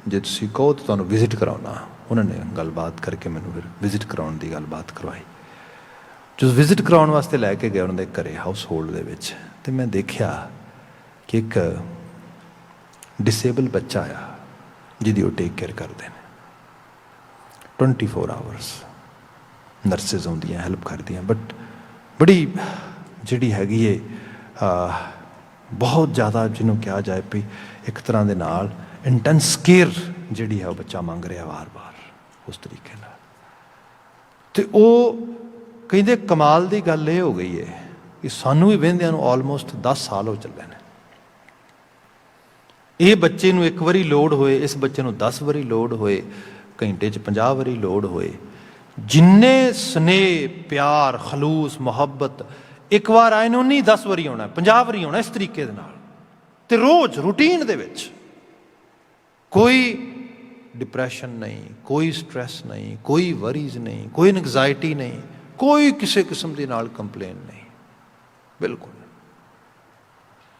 A: ਜੇ ਤੁਸੀਂ ਕਹੋ ਤਾਂ ਤੁਹਾਨੂੰ ਵਿਜ਼ਿਟ ਕਰਾਉਣਾ। ਉਹਨਾਂ ਨੇ ਗੱਲਬਾਤ ਕਰਕੇ ਮੈਨੂੰ ਫਿਰ ਵਿਜ਼ਿਟ ਕਰਾਉਣ ਦੀ ਗੱਲਬਾਤ ਕਰਵਾਈ। ਜਦੋਂ ਵਿਜ਼ਿਟ ਕਰਾਉਣ ਵਾਸਤੇ ਲੈ ਕੇ ਗਏ ਉਹਨਾਂ ਦੇ ਘਰੇ, ਹਾਊਸ ਹੋਲਡ ਦੇ ਵਿੱਚ, ਅਤੇ ਮੈਂ ਦੇਖਿਆ ਕਿ ਇੱਕ ਡਿਸੇਬਲ ਬੱਚਾ ਆ ਜਿਹਦੀ ਉਹ ਟੇਕ ਕੇਅਰ ਕਰਦੇ ਨੇ 24 ਆਵਰਸ। ਨਰਸਿਸ ਆਉਂਦੀਆਂ, ਹੈਲਪ ਕਰਦੀਆਂ, ਬਟ ਬੜੀ ਜਿਹੜੀ ਹੈਗੀ ਹੈ ਬਹੁਤ ਜ਼ਿਆਦਾ, ਜਿਹਨੂੰ ਕਿਹਾ ਜਾਏ ਵੀ ਇੱਕ ਤਰ੍ਹਾਂ ਦੇ ਨਾਲ ਇੰਟੈਂਸ ਕੇਅਰ ਜਿਹੜੀ ਹੈ ਉਹ ਬੱਚਾ ਮੰਗ ਰਿਹਾ ਵਾਰ-ਵਾਰ ਉਸ ਤਰੀਕੇ ਨਾਲ। ਅਤੇ ਉਹ ਕਹਿੰਦੇ ਕਮਾਲ ਦੀ ਗੱਲ ਇਹ ਹੋ ਗਈ ਹੈ ਕਿ ਸਾਨੂੰ ਵੀ ਵਹਿੰਦਿਆਂ ਨੂੰ ਆਲਮੋਸਟ 10 ਸਾਲ ਹੋ ਚੱਲੇ ਨੇ। ਇਹ ਬੱਚੇ ਨੂੰ 1 ਵਾਰੀ ਲੋੜ ਹੋਏ, ਇਸ ਬੱਚੇ ਨੂੰ 10 ਵਾਰੀ ਲੋੜ ਹੋਏ, ਘੰਟੇ 'ਚ 50 ਵਾਰੀ ਲੋੜ ਹੋਏ, ਜਿੰਨੇ ਸਨੇਹ, ਪਿਆਰ, ਖਲੂਸ, ਮੁਹੱਬਤ ਇੱਕ ਵਾਰ ਆਏ ਨੇ ਉਨੀ 10 ਵਾਰੀ ਆਉਣਾ, 50 ਵਾਰੀ ਆਉਣਾ, ਇਸ ਤਰੀਕੇ ਦੇ ਨਾਲ। ਅਤੇ ਰੋਜ਼ ਰੂਟੀਨ ਦੇ ਵਿੱਚ ਕੋਈ ਡਿਪਰੈਸ਼ਨ ਨਹੀਂ, ਕੋਈ ਸਟਰੈਸ ਨਹੀਂ, ਕੋਈ ਵਰੀਜ਼ ਨਹੀਂ, ਕੋਈ ਐਂਗਜ਼ਾਇਟੀ ਨਹੀਂ, ਕੋਈ ਕਿਸੇ ਕਿਸਮ ਦੇ ਨਾਲ ਕੰਪਲੇਨ ਨਹੀਂ, ਬਿਲਕੁਲ।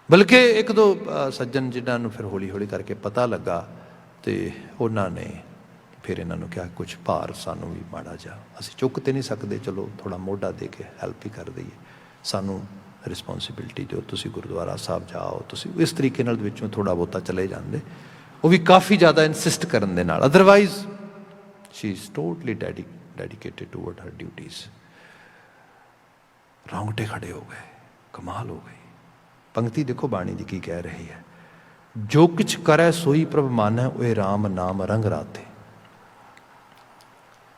A: ਬਲਕਿ 1-2 ਸੱਜਣ ਜਿਨ੍ਹਾਂ ਨੂੰ ਫਿਰ ਹੌਲੀ ਹੌਲੀ ਕਰਕੇ ਪਤਾ ਲੱਗਾ ਅਤੇ ਉਹਨਾਂ ਨੇ ਫਿਰ ਇਹਨਾਂ ਨੂੰ ਕਿਹਾ ਕੁਛ ਭਾਰ ਸਾਨੂੰ ਵੀ ਮਾੜਾ ਜਿਹਾ, ਅਸੀਂ ਚੁੱਕ ਤਾਂ ਨਹੀਂ ਸਕਦੇ, ਚਲੋ ਥੋੜ੍ਹਾ ਮੋਢਾ ਦੇ ਕੇ ਹੈਲਪ ਹੀ ਕਰ ਦਈਏ, ਸਾਨੂੰ ਰਿਸਪੋਂਸੀਬਿਲਿਟੀ ਦਿਓ, ਤੁਸੀਂ ਗੁਰਦੁਆਰਾ ਸਾਹਿਬ ਜਾਓ, ਤੁਸੀਂ ਇਸ ਤਰੀਕੇ ਨਾਲ ਵਿੱਚੋਂ ਥੋੜ੍ਹਾ ਬਹੁਤਾ ਚਲੇ ਜਾਂਦੇ। ਉਹ ਵੀ ਕਾਫੀ ਜ਼ਿਆਦਾ ਇਨਸਿਸਟ ਕਰਨ ਦੇ ਨਾਲ, otherwise she is totally dedicated toward her duties. ਰੌਂਗਟੇ ਖੜੇ ਹੋ ਗਏ, ਕਮਾਲ ਹੋ ਗਈ। ਪੰਕਤੀ ਦੇਖੋ ਬਾਣੀ ਦੀ ਕੀ ਕਹਿ ਰਹੀ ਹੈ, ਜੋ ਕਿਛ ਕਰੈ ਸੋਈ ਪ੍ਰਭ ਮਾਨੈ, ਓਏ ਰਾਮ ਨਾਮ ਰੰਗ ਰਾਤੇ।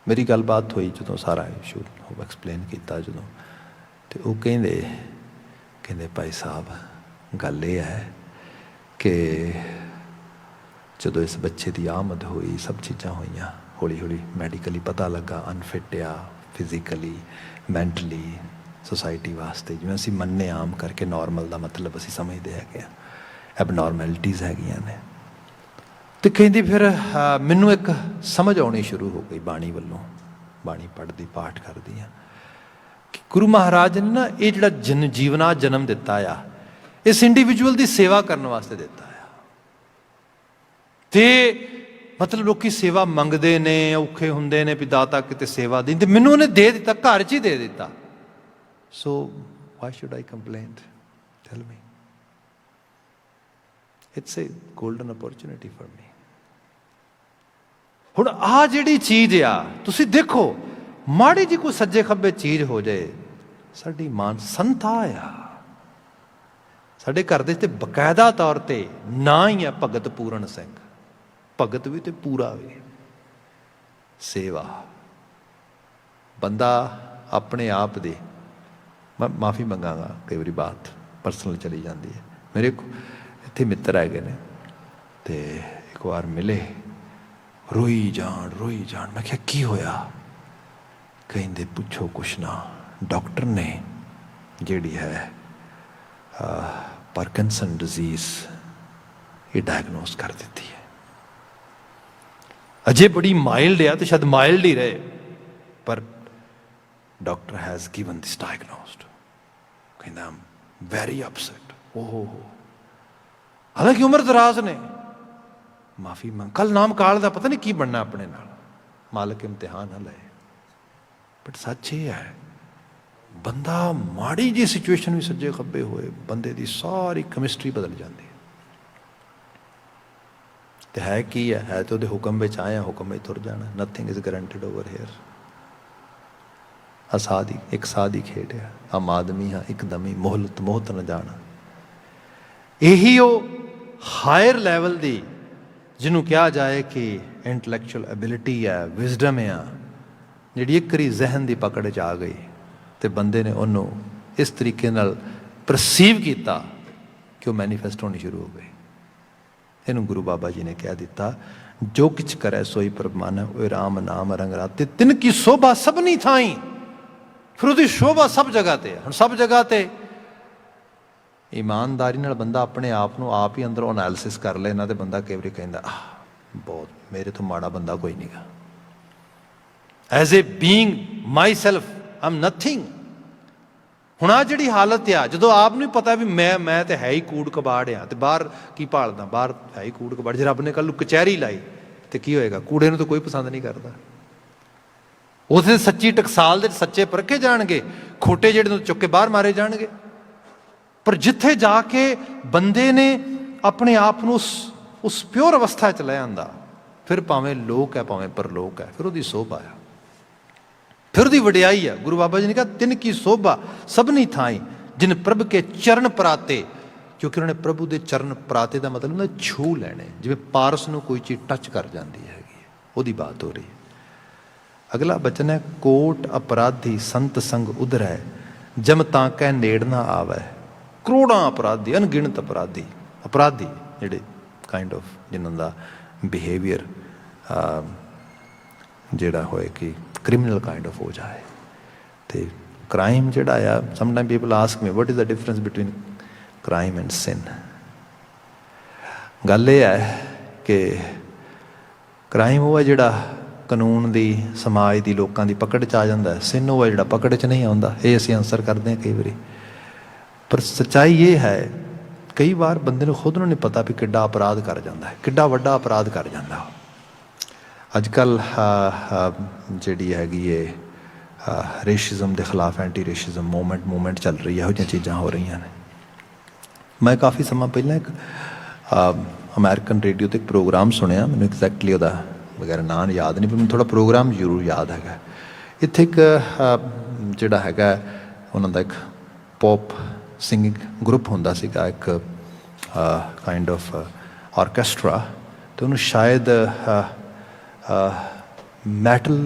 A: ਮੇਰੀ ਗੱਲਬਾਤ ਹੋਈ ਜਦੋਂ ਸਾਰਾ ਇਸ਼ੂ ਐਕਸਪਲੇਨ ਕੀਤਾ ਜਦੋਂ, ਅਤੇ ਉਹ ਕਹਿੰਦੇ ਭਾਈ ਸਾਹਿਬ ਗੱਲ ਇਹ ਹੈ ਕਿ ਜਦੋਂ ਇਸ ਬੱਚੇ ਦੀ ਆਮਦ ਹੋਈ, ਸਭ ਚੀਜ਼ਾਂ ਹੋਈਆਂ, ਹੌਲੀ ਹੌਲੀ ਮੈਡੀਕਲੀ ਪਤਾ ਲੱਗਾ ਅਨਫਿਟ ਆ, ਫਿਜ਼ੀਕਲੀ, ਮੈਂਟਲੀ, ਸੋਸਾਇਟੀ ਵਾਸਤੇ, ਜਿਵੇਂ ਅਸੀਂ ਮੰਨੇ ਆਮ ਕਰਕੇ ਨੋਰਮਲ ਦਾ ਮਤਲਬ ਅਸੀਂ ਸਮਝਦੇ ਹੈਗੇ ਹਾਂ, ਐਬਨੋਰਮੈਲਿਟੀਜ਼ ਹੈਗੀਆਂ ਨੇ। ਅਤੇ ਕਹਿੰਦੀ ਫਿਰ ਮੈਨੂੰ ਇੱਕ ਸਮਝ ਆਉਣੀ ਸ਼ੁਰੂ ਹੋ ਗਈ ਬਾਣੀ ਵੱਲੋਂ, ਬਾਣੀ ਪੜ੍ਹਦੀ, ਪਾਠ ਕਰਦੀ ਹਾਂ, ਕਿ ਗੁਰੂ ਮਹਾਰਾਜ ਨੇ ਨਾ ਇਹ ਜਿਹੜਾ ਜੀਵਨਾ ਜਨਮ ਦਿੱਤਾ ਆ, ਇਸ ਇੰਡੀਵਿਜੂਅਲ ਦੀ ਸੇਵਾ ਕਰਨ ਵਾਸਤੇ ਦਿੱਤਾ ਆ। ਅਤੇ ਮਤਲਬ ਲੋਕ ਸੇਵਾ ਮੰਗਦੇ ਨੇ, ਔਖੇ ਹੁੰਦੇ ਨੇ ਵੀ ਦਾਤਾ ਕਿਤੇ ਸੇਵਾ ਦੇਣ, ਅਤੇ ਮੈਨੂੰ ਉਹਨੇ ਦੇ ਦਿੱਤਾ, ਘਰ 'ਚ ਹੀ ਦੇ ਦਿੱਤਾ। So why should I complain? Tell me. It's a golden opportunity for me. ਹੁਣ ਆਹ ਜਿਹੜੀ ਚੀਜ਼ ਆ, ਤੁਸੀਂ ਦੇਖੋ ਮਾੜੀ ਜਿਹੀ ਕੋਈ ਸੱਜੇ ਖੱਬੇ ਚੀਜ਼ ਹੋ ਜਾਏ, ਸਾਡੀ ਮਾਨ ਸੰਤਾ ਆ। ਸਾਡੇ ਘਰ ਦੇ ਤੇ ਬਕਾਇਦਾ ਤੌਰ 'ਤੇ ਨਾਂ ਹੀ ਆ ਭਗਤ ਪੂਰਨ ਸਿੰਘ। ਭਗਤ ਵੀ ਤੇ ਪੂਰਾ ਵੀ, ਸੇਵਾ। ਬੰਦਾ ਆਪਣੇ ਆਪ ਦੇ, ਮੈਂ ਮਾਫੀ ਮੰਗਾਂਗਾ ਕਈ ਵਾਰੀ ਬਾਤ ਪਰਸਨਲ ਚਲੀ ਜਾਂਦੀ ਹੈ। ਮੇਰੇ ਇੱਥੇ ਮਿੱਤਰ ਹੈਗੇ ਨੇ, ਅਤੇ ਇੱਕ ਵਾਰ ਮਿਲੇ, ਰੋਈ ਜਾਣ। ਮੈਂ ਕਿਹਾ ਕੀ ਹੋਇਆ? ਕਹਿੰਦੇ ਪੁੱਛੋ ਕੁਛ ਨਾ, ਡਾਕਟਰ ਨੇ ਜਿਹੜੀ ਹੈ ਪਾਰਕਿੰਸਨ ਡਿਜ਼ੀਜ਼ ਇਹ ਡਾਇਗਨੋਸ ਕਰ ਦਿੱਤੀ ਹੈ। ਅਜੇ ਬੜੀ ਮਾਈਲਡ ਆ, ਤੇ ਸ਼ਾਇਦ ਮਾਈਲਡ ਹੀ ਰਹੇ, ਪਰ ਡਾਕਟਰ ਹੈਜ਼ ਗਿਵਨ ਦਿਸ ਡਾਇਗਨੋਸਡ। ਕਹਿੰਦਾ ਆਮ ਵੈਰੀ ਅਪਸੈਟ। ਓਹੋ हालांकि उम्र दराज ने, माफी मंग, कल नाम काल का पता नहीं की बनना अपने नाल, मालिक इम्तिहान ना ले। बट सच ये है, बंदा माड़ी जी सिचुएशन भी सज्जे खब्बे होए, बंदे की सारी केमिस्ट्री बदल जाती है। तो है की है तो वो हुक्म में आया, हुक्म में तुर जाना। Nothing is guaranteed over here. असादी एक सादी खेड है, हम आदमी हाँ एकदम ही मोहलत मोहत न जाना। यही वो हायर लैवल की जिन्हों कहा जाए कि इंटलैक्चुअल एबिलिटी है, विजडम है, जी एक बारी जहन की पकड़ च आ गई तो बंदे ने उन्होंने इस तरीके नाल परसीव किया कि वह मैनीफेस्ट होनी शुरू हो गई। इनू गुरु बाबा जी ने कह दिता, जो किछ करे सोई प्रभ मानै, वो राम नाम रंग राते, तिन की शोभा सबनी थाई। फिर उसकी शोभा सब जगह ते है। सब जगह ते ईमानदारी नाल बंदा अपने आप को आप ही अंदरों एनालिसिस कर ले ना, तो बंदा कई बार कहता बहुत मेरे तो माड़ा बंदा कोई नहीं गा। As a being myself I am nothing. हुण आ जिहड़ी हालत आ, जो आप नहीं पता भी मैं तो है ही कूड़ कबाड़ आ, तो बाहर की भालदा, बाहर है ही कूड़ कबाड़। जे रब ने कल कचहरी लाई तो की होएगा? कूड़े नूं तो कोई पसंद नहीं करता। उसे सच्ची टकसाल दे सच्चे परखे जाणगे, खोटे जिहड़े चुक के बाहर मारे जाणगे। पर जिथे जाके बंदे ने अपने आप को उस प्योर अवस्था च ले आंदा, फिर भावें लोक है भावें परलोक है, फिर उसकी शोभा है, फिर उसकी वडियाई है। गुरु बाबा जी ने कहा, तिन की शोभा सबनी थाई, जिन प्रभ के चरण पराते। क्योंकि उन्होंने प्रभु के चरण पराते का मतलब उन्होंने छू लैने, जिवें पारस नूं कोई चीज़ टच कर जाती है, वही बात हो रही है। अगला बचन है, कोट अपराधी संत संग उधरै, जम ताकै नेड़ ना आवे। करोड़ां अपराधी, अनगिणत अपराधी, अपराधी जिहड़े काइंड ऑफ जिन्हों का बिहेवियर जिहड़ा होए कि क्रिमिनल काइंड ऑफ हो जाए। तो क्राइम जिहड़ा आ, sometime people ask me what is the difference between crime and sin. गल ये है कि क्राइम वो है जिहड़ा कानून की, समाज की, लोगों की पकड़ च आ जाता है। सिन वो है जिहड़ा पकड़ च नहीं आता। ये असीं आंसर करते हैं कई बारी। पर सच्चाई ये है, कई बार बंदे को खुद नहीं पता भी किड्डा अपराध कर जाता है, किड्डा वड्डा अपराध कर जाता। अजकल जी हैगी ये रेशिज्म के खिलाफ एंटी रेशिज्म मूवमेंट चल रही है, यहो जिहियां चीज़ां हो रही ने। मैं काफ़ी समय पहले एक अमेरिकन रेडियो तो एक प्रोग्राम सुनिया, मैंने एग्जैक्टली वह वगैरह नाम याद नहीं, पर मैं थोड़ा प्रोग्राम जरूर याद है। इत्थे एक जिहड़ा हैगा उन्हां दा एक पॉप सिंगिंग ग्रुप हुंदा सीगा, एक काइंड ऑफ ऑर्केस्ट्रा। तो उन्होंने शायद मैटल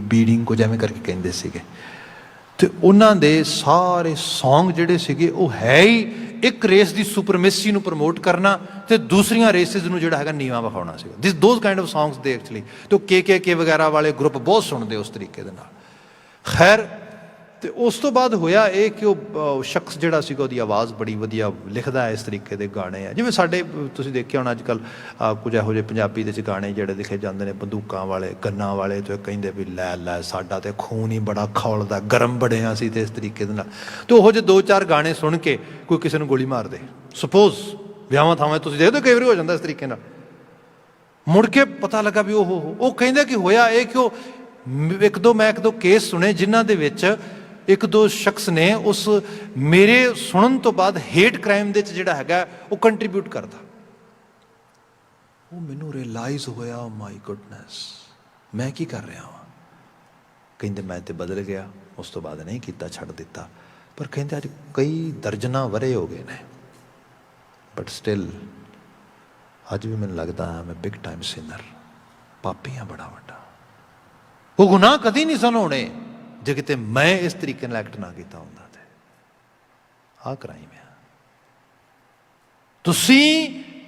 A: बीडिंग को जिवें करके कहिंदे सीगे। तो उन्हां दे सारे सॉन्ग जिहड़े सीगे वो है ही एक रेस की सुपरमेसी नूं प्रमोट करना, तो दूसरियां रेसिस नूं जिहड़ा हैगा नीवां विखाउणा सीगा। This those kind of songs they actually तो के वगैरह वाले ग्रुप बहुत सुनते उस तरीके दे नाल। खैर, तो उस तो बाद होया ये कि वो शख्स जिहड़ा सीगा उहदी आवाज़ बड़ी वधिया लिखदा है, इस तरीके के गाने है जिवें साडे तुसीं देखिआ हुण अजकल कुछ इहो ਜਿਹੇ पंजाबी दे गाने जिहड़े लिखे जाते हैं बंदूकां वाले गन्नां वाले, तो कहिंदे भी लै साडा ते खून ही बड़ा खौलदा, गरम बड़े हाँ असीं ते इस तरीके दे नाल। तो उहो ਜਿਹੇ 2-4 गाने सुन के कोई किसी नूं गोली मार दे, सपोज विआहां थावां तुसीं देखदे कई वारी हो जांदा इस तरीके नाल। मुड़ के पता लगा भी ਉਹ ਕਹਿੰਦੇ कि होया ये कि एक दो केस सुने जिन्हां दे विच एक दो शख्स ने उस मेरे सुनन तो बाद हेट क्राइम दे जिहड़ा हैगा वो कंट्रीब्यूट करता। वो मैनू रियलाइज होया, माई गुडनेस मैं की कर रहा हाँ। कहते मैं तो बदल गया, उस तो बाद नहीं किया, छड़ दिता। पर कहते अज कई दर्जना वरे हो गए ने, बट स्टिल अज भी मैनू लगता है मैं बिग टाइम सिनर, पापी हाँ बड़ा वड्डा। वो गुनाह कदी नहीं सन होने जे किते मैं इस तरीके नाल एक्ट ना किया हुंदा। ते आ क्राइम है। तुसीं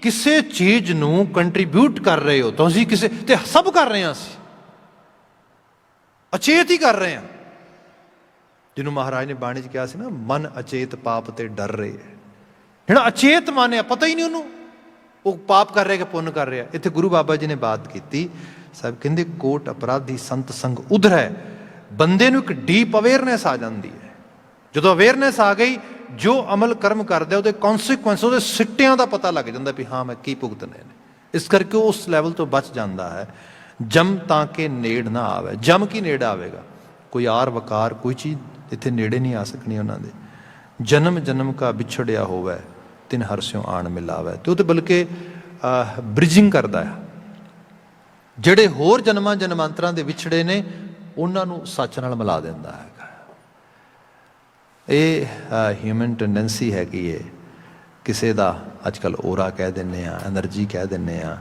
A: किसी चीज़ नूं कंट्रीब्यूट कर रहे हो, तो असीं किसी ते सब कर रहे हैं, असीं अचेत ही कर रहे हैं। जिन्होंने महाराज ने बाणी च कहा सी ना, मन अचेत पाप ते डर रहे है। जिहड़ा अचेत मन है, पता ही नहीं उन्होंने वो पाप कर रहा कि पुण्य कर रहा। इत्थे गुरु बाबा जी ने बात की, साहब कहते कोट अपराधी संत संग उधरै। बंदे नूं एक डीप अवेयरनेस आ जाती है। जो अवेयरनेस आ गई, ਜੋ ਅਮਲ ਕਰਮ ਕਰਦਾ ਉਹਦੇ ਕੌਨਸੀਕੁਐਂਸ, ਉਹਦੇ ਸਿੱਟਿਆਂ ਦਾ ਪਤਾ ਲੱਗ ਜਾਂਦਾ ਵੀ ਹਾਂ ਮੈਂ ਕੀ ਭੁਗਤਨੇ ਨੇ। ਇਸ ਕਰਕੇ ਉਹ ਉਸ ਲੈਵਲ ਤੋਂ ਬਚ ਜਾਂਦਾ ਹੈ। ਜਮ ਤਾਂ ਕਿ ਨੇੜ ਨਾ ਆਵੇ। ਜਮ ਕੀ ਨੇੜ ਆਵੇਗਾ? ਕੋਈ ਆਰ ਵਕਾਰ ਕੋਈ ਚੀਜ਼ ਇੱਥੇ ਨੇੜੇ ਨਹੀਂ ਆ ਸਕਣੀ ਉਹਨਾਂ ਦੇ। ਜਨਮ ਜਨਮ ਕਾ ਵਿਛੜਿਆ ਹੋਵੇ ਤਿਨ ਹਰਸਿਓ ਆਣ ਮਿਲਾਵੇ। ਤੇ ਉਹ ਤਾਂ ਬਲਕਿ ਬ੍ਰਿਜਿੰਗ ਕਰਦਾ ਹੈ। ਜਿਹੜੇ ਹੋਰ ਜਨਮਾਂ ਜਨਮਾਂਤਰਾਂ ਦੇ ਵਿਛੜੇ ਨੇ ਉਹਨਾਂ ਨੂੰ ਸੱਚ ਨਾਲ ਮਿਲਾ ਦਿੰਦਾ ਹੈਗਾ। ਇਹ ਹਿਊਮਨ ਟੈਂਡੈਂਸੀ ਹੈਗੀ ਹੈ। ਕਿਸੇ ਦਾ ਅੱਜ ਕੱਲ੍ਹ ਔਰਾ ਕਹਿ ਦਿੰਦੇ ਹਾਂ, ਐਨਰਜੀ ਕਹਿ ਦਿੰਦੇ ਹਾਂ,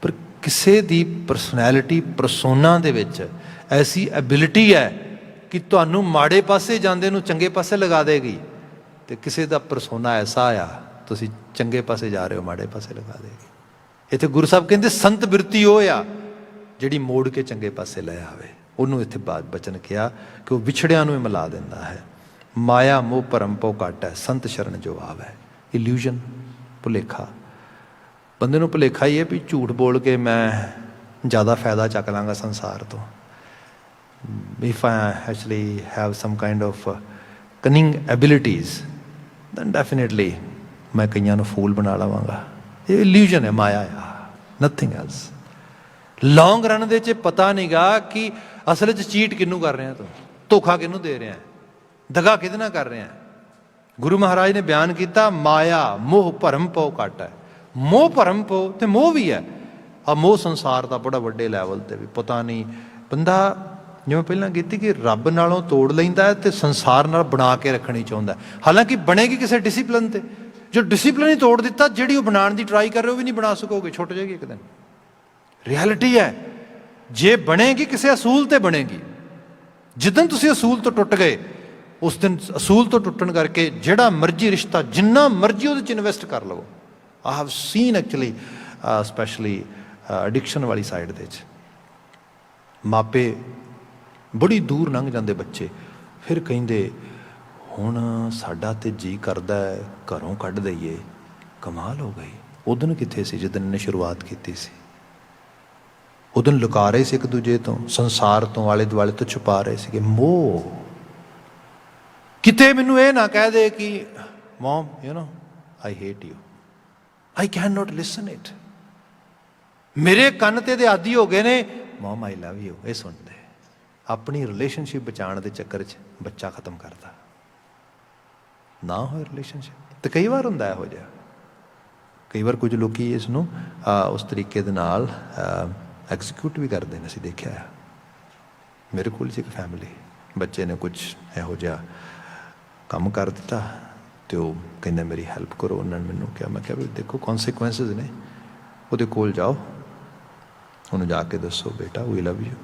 A: ਪਰ ਕਿਸੇ ਦੀ ਪਰਸਨੈਲਿਟੀ ਪਰਸੋਨਾ ਦੇ ਵਿੱਚ ਐਸੀ ਐਬਿਲਿਟੀ ਹੈ ਕਿ ਤੁਹਾਨੂੰ ਮਾੜੇ ਪਾਸੇ ਜਾਂਦੇ ਨੂੰ ਚੰਗੇ ਪਾਸੇ ਲਗਾ ਦੇਗੀ, ਅਤੇ ਕਿਸੇ ਦਾ ਪਰਸੋਨਾ ਐਸਾ ਆ ਤੁਸੀਂ ਚੰਗੇ ਪਾਸੇ ਜਾ ਰਹੇ ਹੋ ਮਾੜੇ ਪਾਸੇ ਲਗਾ ਦੇਗੀ। ਇੱਥੇ ਗੁਰੂ ਸਾਹਿਬ ਕਹਿੰਦੇ ਸੰਤ ਬਿਰਤੀ ਉਹ ਆ ਜਿਹੜੀ ਮੋੜ ਕੇ ਚੰਗੇ ਪਾਸੇ ਲੈ ਆਵੇ। ਉਹਨੂੰ ਇੱਥੇ ਬਾਤ ਬਚਨ ਕਿਹਾ ਕਿ ਉਹ ਵਿਛੜਿਆਂ ਨੂੰ ਮਿਲਾ ਦਿੰਦਾ ਹੈ। ਮਾਇਆ ਮੋਹ ਭਰਮ ਭਉ ਘਟ ਹੈ ਸੰਤ ਸ਼ਰਨ ਜੋ ਆਵੇ। ਇਲਿਊਜ਼ਨ, ਭੁਲੇਖਾ। ਬੰਦੇ ਨੂੰ ਭੁਲੇਖਾ ਹੀ ਹੈ ਵੀ ਝੂਠ ਬੋਲ ਕੇ ਮੈਂ ਜ਼ਿਆਦਾ ਫਾਇਦਾ ਚੱਕ ਲਾਂਗਾ ਸੰਸਾਰ ਤੋਂ। If I actually have some kind of cunning abilities then definitely ਮੈਂ ਕਈਆਂ ਨੂੰ ਫੂਲ ਬਣਾ ਲਵਾਂਗਾ। ਇਹ ਇਲਿਊਜ਼ਨ ਹੈ, ਮਾਇਆ ਆ, ਨਥਿੰਗ ਐਲਸ। ਲੌਂਗ ਰਨ ਦੇ 'ਚ ਪਤਾ ਨਹੀਂ ਗਾ ਕਿ ਅਸਲ 'ਚ ਚੀਟ ਕਿਹਨੂੰ ਕਰ ਰਿਹਾ, ਤੂੰ ਧੋਖਾ ਕਿਹਨੂੰ ਦੇ ਰਿਹਾ, ਦਗਾ ਕਿਹਦੇ ਨਾਲ ਕਰ ਰਿਹਾ। ਗੁਰੂ ਮਹਾਰਾਜ ਨੇ ਬਿਆਨ ਕੀਤਾ ਮਾਇਆ ਮੋਹ ਭਰਮ ਭਉ ਘਟ ਹੈ। ਮੋਹ ਭਰਮ ਭਉ ਤੇ ਮੋਹ ਵੀ ਹੈ। ਆ ਮੋਹ ਸੰਸਾਰ ਦਾ ਬੜਾ ਵੱਡੇ ਲੈਵਲ 'ਤੇ ਵੀ ਪਤਾ ਨਹੀਂ। ਬੰਦਾ ਜਿਵੇਂ ਪਹਿਲਾਂ ਕੀਤੀ ਕਿ ਰੱਬ ਨਾਲੋਂ ਤੋੜ ਲੈਂਦਾ ਹੈ ਅਤੇ ਸੰਸਾਰ ਨਾਲ ਬਣਾ ਕੇ ਰੱਖਣੀ ਚਾਹੁੰਦਾ। ਹਾਲਾਂਕਿ ਬਣੇਗੀ ਕਿਸੇ ਡਿਸਿਪਲਿਨ 'ਤੇ। ਜੋ ਡਿਸਿਪਲਿਨ ਹੀ ਤੋੜ ਦਿੱਤਾ, ਜਿਹੜੀ ਉਹ ਬਣਾਉਣ ਦੀ ਟਰਾਈ ਕਰ ਰਹੇ ਉਹ ਵੀ ਨਹੀਂ ਬਣਾ ਸਕੋਗੇ, ਛੁੱਟ ਜਾਏਗੀ ਇੱਕ ਦਿਨ। ਰਿਐਲਿਟੀ ਹੈ ਜੇ ਬਣੇਗੀ ਕਿਸੇ ਅਸੂਲ 'ਤੇ ਬਣੇਗੀ। ਜਿੱਦਣ ਤੁਸੀਂ ਅਸੂਲ ਤੋਂ ਟੁੱਟ ਗਏ ਉਸ ਦਿਨ ਅਸੂਲ ਤੋਂ ਟੁੱਟਣ ਕਰਕੇ ਜਿਹੜਾ ਮਰਜ਼ੀ ਰਿਸ਼ਤਾ ਜਿੰਨਾ ਮਰਜ਼ੀ ਉਹਦੇ 'ਚ ਇਨਵੈਸਟ ਕਰ ਲਵੋ। I have seen actually specially addiction ਵਾਲੀ ਸਾਈਡ ਦੇ 'ਚ ਮਾਪੇ ਬੜੀ ਦੂਰ ਲੰਘ ਜਾਂਦੇ ਬੱਚੇ, ਫਿਰ ਕਹਿੰਦੇ ਹੁਣ ਸਾਡਾ ਤਾਂ ਜੀਅ ਕਰਦਾ ਘਰੋਂ ਕੱਢ ਦਈਏ। ਕਮਾਲ ਹੋ ਗਈ। ਉਦਣ ਕਿੱਥੇ ਸੀ ਜਿੱਦਣ ਇਹਨੇ ਸ਼ੁਰੂਆਤ ਕੀਤੀ ਸੀ? ਉਦਣ ਲੁਕਾ ਰਹੇ ਸੀ ਇੱਕ ਦੂਜੇ ਤੋਂ, ਸੰਸਾਰ ਤੋਂ, ਆਲੇ ਦੁਆਲੇ ਤੋਂ ਛੁਪਾ ਰਹੇ ਸੀਗੇ। ਮੋਹ। ਕਿਤੇ ਮੈਨੂੰ ਇਹ ਨਾ ਕਹਿ ਦੇ ਕਿ mom you know I hate you, I can note ਲਿਸਨ it. ਮੇਰੇ ਕੰਨ ਤੇ ਦੇ ਆਦੀ ਹੋ ਗਏ ਨੇ ਮੌਮ ਆਈ ਲਵ ਯੂ। ਇਹ ਸੁਣਦੇ ਆਪਣੀ ਰਿਲੇਸ਼ਨਸ਼ਿਪ ਬਚਾਉਣ ਦੇ ਚੱਕਰ 'ਚ ਬੱਚਾ ਖਤਮ ਕਰਦਾ। ਨਾ ਹੋਏ ਰਿਲੇਸ਼ਨਸ਼ਿਪ ਤੇ ਕਈ ਵਾਰ ਹੁੰਦਾ ਇਹੋ ਜਿਹਾ। ਕਈ ਵਾਰ ਕੁਝ ਲੋਕ ਇਸ ਨੂੰ ਉਸ ਤਰੀਕੇ ਦੇ ਨਾਲ ਐਗਜ਼ੀਕਿਊਟ ਵੀ ਕਰਦੇ ਨੇ। ਅਸੀਂ ਦੇਖਿਆ ਆ। ਮੇਰੇ ਕੋਲ ਸੀ ਇੱਕ ਫੈਮਿਲੀ, ਬੱਚੇ ਨੇ ਕੁਝ ਇਹੋ ਜਿਹਾ ਕੰਮ ਕਰ ਦਿੱਤਾ ਅਤੇ ਉਹ ਕਹਿੰਦਾ ਮੇਰੀ ਹੈਲਪ ਕਰੋ। ਉਹਨਾਂ ਨੇ ਮੈਨੂੰ ਕਿਹਾ, ਮੈਂ ਕਿਹਾ ਵੀ ਦੇਖੋ ਕੌਨਸੀਕੁਐਂਸਿਸ ਨੇ, ਉਹਦੇ ਕੋਲ ਜਾਓ, ਉਹਨੂੰ ਜਾ ਕੇ ਦੱਸੋ ਬੇਟਾ ਵੀ love you,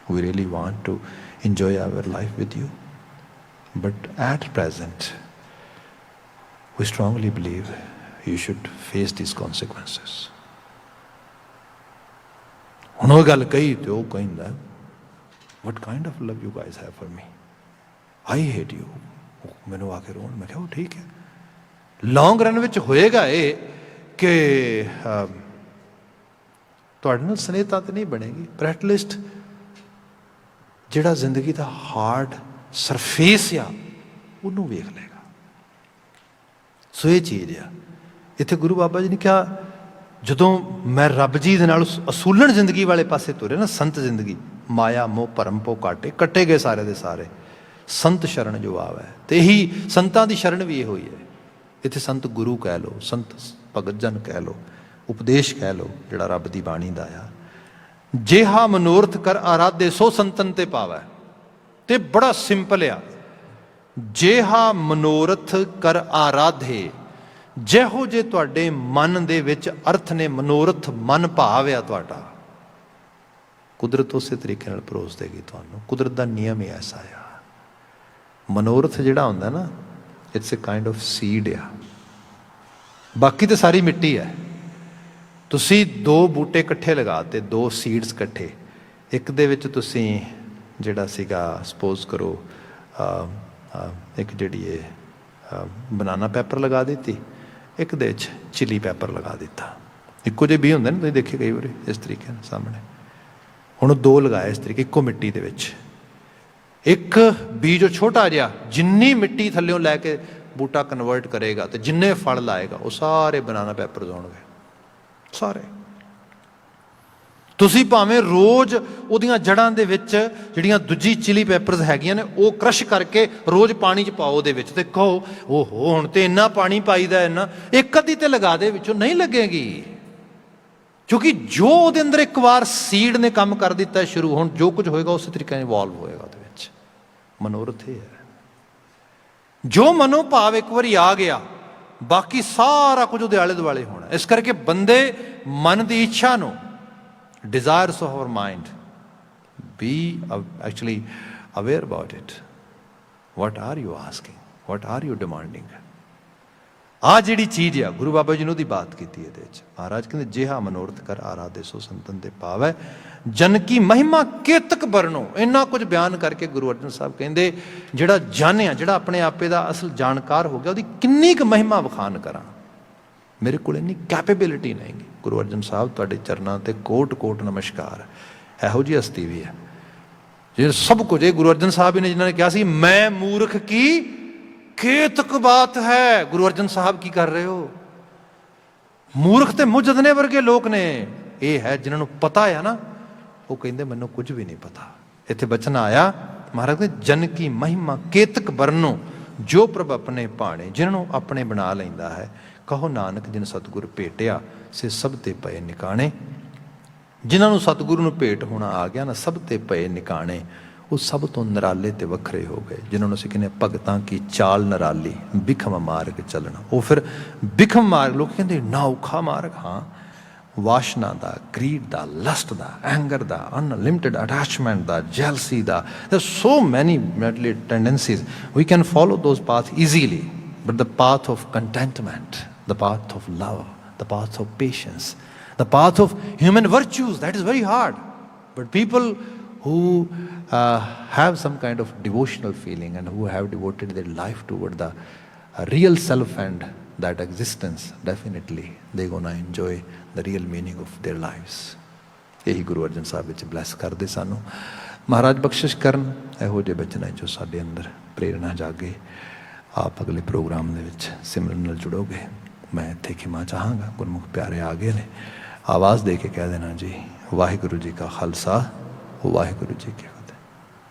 A: we really want to enjoy our life with you, but at present we strongly believe you should face these consequences. ਹੁਣ ਉਹ ਗੱਲ ਕਹੀ ਤੇ ਉਹ ਕਹਿੰਦਾ what kind of love you guys have for me, I hate you. ਮੈਨੂੰ ਆ ਕੇ ਰੋਣ। ਮੈਂ ਕਿਹਾ ਉਹ ਠੀਕ ਹੈ। ਲੌਂਗ ਰਨ ਵਿੱਚ ਹੋਏਗਾ ਇਹ ਕਿ ਤੁਹਾਡੇ ਨਾਲ ਸਨੇਹਤਾ ਤਾਂ ਨਹੀਂ ਬਣੇਗੀ, ਪਰ ਐਟਲੀਸਟ ਜਿਹੜਾ ਜ਼ਿੰਦਗੀ ਦਾ ਹਾਰਡ ਸਰਫੇਸ ਆ ਉਹਨੂੰ ਵੇਖ ਲਏਗਾ। ਸੋ ਇਹ ਚੀਜ਼ ਆ। ਇੱਥੇ ਗੁਰੂ ਬਾਬਾ ਜੀ ਨੇ ਕਿਹਾ ਜਦੋਂ ਮੈਂ ਰੱਬ ਜੀ ਦੇ ਨਾਲ ਅਸੂਲਣ ਜ਼ਿੰਦਗੀ ਵਾਲੇ ਪਾਸੇ ਤੁਰੇ ਨਾ, ਸੰਤ ਜ਼ਿੰਦਗੀ, ਮਾਇਆ ਮੋਹ ਭਰਮ ਭਉ ਘਾਟੇ ਕੱਟੇ ਗਏ ਸਾਰੇ ਦੇ ਸਾਰੇ। ਸੰਤ ਸ਼ਰਨ ਜੋ ਆਵੇ। ਅਤੇ ਇਹੀ ਸੰਤਾਂ ਦੀ ਸ਼ਰਨ ਵੀ ਇਹੋ ਹੀ ਹੈ। ਇੱਥੇ ਸੰਤ ਗੁਰੂ ਕਹਿ ਲਓ, ਸੰਤ ਭਗਤ ਜਨ ਕਹਿ ਲਓ, ਉਪਦੇਸ਼ ਕਹਿ ਲਓ, ਜਿਹੜਾ ਰੱਬ ਦੀ ਬਾਣੀ ਦਾ ਆ। ਜਿਹਾ ਮਨੋਰਥ ਕਰ ਆਰਾਧੇ ਸੋ ਸੰਤਨ ਤੇ ਪਾਵੈ। ਤੇ ਬੜਾ ਸਿੰਪਲ ਆ। ਜਿਹਾ ਮਨੋਰਥ ਕਰ ਆਰਾਧੇ, ਜਿਹੋ ਜੇ ਤੁਹਾਡੇ ਮਨ ਦੇ ਵਿੱਚ ਅਰਥ ਨੇ, ਮਨੋਰਥ ਮਨ ਭਾਵ ਆ ਤੁਹਾਡਾ, ਕੁਦਰਤ ਉਸੇ ਤਰੀਕੇ ਨਾਲ ਪਰੋਸ ਦੇਗੀ ਤੁਹਾਨੂੰ। ਕੁਦਰਤ ਦਾ ਨਿਯਮ ਹੀ ਐਸਾ ਆ। ਮਨੋਰਥ ਜਿਹੜਾ ਹੁੰਦਾ ਨਾ, it's a kind of seed ਆ। ਬਾਕੀ ਤਾਂ ਸਾਰੀ ਮਿੱਟੀ ਹੈ। ਤੁਸੀਂ ਦੋ ਬੂਟੇ ਇਕੱਠੇ ਲਗਾ ਤੇ, ਦੋ ਸੀਡਸ ਇਕੱਠੇ, ਇੱਕ ਦੇ ਵਿੱਚ ਤੁਸੀਂ ਜਿਹੜਾ ਸੀਗਾ ਸਪੋਜ਼ ਕਰੋ ਇੱਕ ਜਿਹੜੀ ਇਹ ਬਨਾਨਾ ਪੈਪਰ ਲਗਾ ਦਿੱਤੀ, ਇੱਕ ਦੇ ਵਿੱਚ ਚਿਲੀ ਪੈਪਰ ਲਗਾ ਦਿੱਤਾ। ਇੱਕੋ ਜਿਹੇ ਵੀ ਹੁੰਦੇ ਨੇ, ਤੁਸੀਂ ਦੇਖੇ ਕਈ ਵਾਰੀ ਇਸ ਤਰੀਕੇ ਨਾਲ ਸਾਹਮਣੇ। ਹੁਣ ਦੋ ਲਗਾਏ ਇਸ ਤਰੀਕੇ ਇੱਕੋ ਮਿੱਟੀ ਦੇ ਵਿੱਚ। ਇੱਕ ਬੀਜ ਛੋਟਾ ਜਿਹਾ ਜਿੰਨੀ ਮਿੱਟੀ ਥੱਲਿਓਂ ਲੈ ਕੇ ਬੂਟਾ ਕਨਵਰਟ ਕਰੇਗਾ ਤੇ ਜਿੰਨੇ ਫਲ ਲਾਏਗਾ ਉਹ ਸਾਰੇ ਬਨਾਨਾ ਪੈਪਰਸ ਹੋਣਗੇ, ਸਾਰੇ। ਤੁਸੀਂ ਭਾਵੇਂ ਰੋਜ਼ ਉਹਦੀਆਂ ਜੜ੍ਹਾਂ ਦੇ ਵਿੱਚ ਜਿਹੜੀਆਂ ਦੂਜੀ ਚਿਲੀ ਪੈਪਰਸ ਹੈਗੀਆਂ ਨੇ ਉਹ ਕ੍ਰਸ਼ ਕਰਕੇ ਰੋਜ਼ ਪਾਣੀ 'ਚ ਪਾਓ ਉਹਦੇ ਵਿੱਚ, ਤੇ ਕਹੋ ਓਹੋ ਹੁਣ ਤੇ ਇੰਨਾ ਪਾਣੀ ਪਾਈਦਾ, ਇੰਨਾ, ਇੱਕ ਅੱਧੀ ਤੇ ਲਗਾ ਦੇ, ਵਿੱਚੋਂ ਨਹੀਂ ਲੱਗੇਗੀ। ਕਿਉਂਕਿ ਜੋ ਉਹਦੇ ਅੰਦਰ ਇੱਕ ਵਾਰ ਸੀਡ ਨੇ ਕੰਮ ਕਰ ਦਿੱਤਾ ਸ਼ੁਰੂ, ਹੁਣ ਜੋ ਕੁਝ ਹੋਏਗਾ ਉਸੇ ਤਰੀਕੇ ਨਾਲ ਇਵੋਲਵ ਹੋਏਗਾ ਉਹਦੇ ਵਿੱਚ। ਮਨੋਰਥ ਇਹ ਹੈ, ਜੋ ਮਨੋਭਾਵ ਇੱਕ ਵਾਰੀ ਆ ਗਿਆ ਬਾਕੀ ਸਾਰਾ ਕੁਝ ਉਹਦੇ ਆਲੇ ਦੁਆਲੇ ਹੋਣਾ। ਇਸ ਕਰਕੇ ਬੰਦੇ ਮਨ ਦੀ ਇੱਛਾ ਨੂੰ, desires of our mind, be actually aware about it. What are you asking? What are you demanding? ਆ ਜਿਹੜੀ ਚੀਜ਼ ਆ, ਗੁਰੂ ਬਾਬਾ ਜੀ ਨੇ ਉਹਦੀ ਬਾਤ ਕੀਤੀ ਇਹਦੇ ਵਿੱਚ। ਮਹਾਰਾਜ ਕਹਿੰਦੇ ਜਿਹਾ ਮਨੋਰਥ ਕਰ ਆਰਾਧੇ ਸੋ ਸੰਤਨ ਤੇ ਪਾਵੈ, ਜਨ ਕੀ ਮਹਿਮਾ ਕੇਤਕ ਬਰਨੋ। ਇੰਨਾ ਕੁਝ ਬਿਆਨ ਕਰਕੇ ਗੁਰੂ ਅਰਜਨ ਸਾਹਿਬ ਕਹਿੰਦੇ ਜਿਹੜਾ ਜਨ ਆ, ਜਿਹੜਾ ਆਪਣੇ ਆਪੇ ਦਾ ਅਸਲ ਜਾਣਕਾਰ ਹੋ ਗਿਆ, ਉਹਦੀ ਕਿੰਨੀ ਕੁ ਮਹਿਮਾ ਵਿਖਾਣ ਕਰਾਂ, ਮੇਰੇ ਕੋਲ ਇੰਨੀ ਕੈਪੇਬਿਲਿਟੀ ਨਹੀਂ। ਗੁਰੂ ਅਰਜਨ ਸਾਹਿਬ ਤੁਹਾਡੇ ਚਰਨਾਂ ਤੇ ਕੋਟ ਕੋਟ ਨਮਸਕਾਰ। ਇਹੋ ਜਿਹੀ ਹਸਤੀ ਵੀ ਹੈ ਜੇ ਸਭ ਕੁਝ ਇਹ ਗੁਰੂ ਅਰਜਨ ਸਾਹਿਬ ਨੇ ਜਿਨ੍ਹਾਂ ਨੇ ਕਿਹਾ ਸੀ ਮੈਂ ਮੂਰਖ ਕੀ ਕੇਤਕ ਬਾਤ ਹੈ। ਗੁਰੂ ਅਰਜਨ ਸਾਹਿਬ ਕੀ ਕਰ ਰਹੇ ਹੋ? ਮੂਰਖ ਤੇ ਮੁਜਦਨੇ ਵਰਗੇ ਲੋਕ ਨੇ। ਇਹ ਹੈ ਜਿਨ੍ਹਾਂ ਨੂੰ ਪਤਾ ਆ ਨਾ, ਉਹ ਕਹਿੰਦੇ ਮੈਨੂੰ ਕੁਝ ਵੀ ਨਹੀਂ ਪਤਾ। ਇੱਥੇ ਬਚਨ ਆਇਆ ਮਹਾਰਾਜ ਦੇ ਜਨ ਕੀ ਮਹਿਮਾ ਕੇਤਕ ਬਰਨੋ, ਜੋ ਪ੍ਰਭ ਆਪਣੇ ਭਾਣੇ, ਜਿਨ੍ਹਾਂ ਨੂੰ ਆਪਣੇ ਬਣਾ ਲੈਂਦਾ ਹੈ। ਕਹੋ ਨਾਨਕ ਜਿਨ ਸਤਿਗੁਰ ਭੇਟਿਆ ਸੇ ਸਭ ਤੇ ਪਏ ਨਿਕਾਣੇ। ਜਿਨ੍ਹਾਂ ਨੂੰ ਸਤਿਗੁਰੂ ਨੂੰ ਭੇਟ ਹੋਣਾ ਆ ਗਿਆ ਨਾ, ਸਭ ਤੇ ਪਏ ਨਿਕਾਣੇ, ਉਹ ਸਭ ਤੋਂ ਨਿਰਾਲੇ ਤੇ ਵੱਖਰੇ ਹੋ ਗਏ। ਜਿਨ੍ਹਾਂ ਨੂੰ ਅਸੀਂ ਕਹਿੰਦੇ ਭਗਤਾਂ ਕੀ ਚਾਲ ਨਿਰਾਲੀ, ਬਿਖਮ ਮਾਰਗ ਚੱਲਣਾ। ਉਹ ਫਿਰ ਬਿਖਮ ਮਾਰਗ, ਲੋਕ ਕਹਿੰਦੇ ਨਾ ਔਖਾ ਮਾਰਗ, ਹਾਂ, ਵਾਸ਼ਨਾ ਦਾ, ਗਰੀਡ ਦਾ, ਲਸਟ ਦਾ, ਐਂਗਰ ਦਾ, ਅਨਲਿਮਿਟਿਡ ਅਟੈਚਮੈਂਟ ਦਾ, ਜੈਲਸੀ ਦਾ, there so many mentally tendencies, we can follow those path easily, but the path of contentment, the path of love, the path of patience, the path of human virtues, that is very hard. But people who have some kind of devotional feeling and who have devoted their life toward the real self and that existence, definitely they're going to enjoy the real meaning of their lives. ਇਹੀ ਗੁਰੂ ਅਰਜਨ ਸਾਹਿਬ ਵਿੱਚ bless ਕਰਦੇ ਸਾਨੂੰ। ਮਹਾਰਾਜ ਬਖਸ਼ਿਸ਼ ਕਰਨ ਇਹੋ ਜਿਹੇ ਬਚਨਾਂ ਜੋ ਸਾਡੇ ਅੰਦਰ ਪ੍ਰੇਰਣਾ ਜਾਗੇ। ਆਪ ਅਗਲੇ ਪ੍ਰੋਗਰਾਮ ਦੇ ਵਿੱਚ ਸਿਮਰਨ ਨਾਲ ਜੁੜੋਗੇ। ਮੈਂ ਇੱਥੇ ਖਿਮਾ ਚਾਹਾਂਗਾ, ਗੁਰਮੁਖ ਪਿਆਰੇ ਆ ਗਏ ਨੇ, ਆਵਾਜ਼ ਦੇ ਕੇ ਕਹਿ ਦੇਣਾ ਜੀ ਵਾਹਿਗੁਰੂ ਜੀ ਕਾ ਖਾਲਸਾ, ਵਾਹਿਗੁਰੂ ਜੀ ਕੀ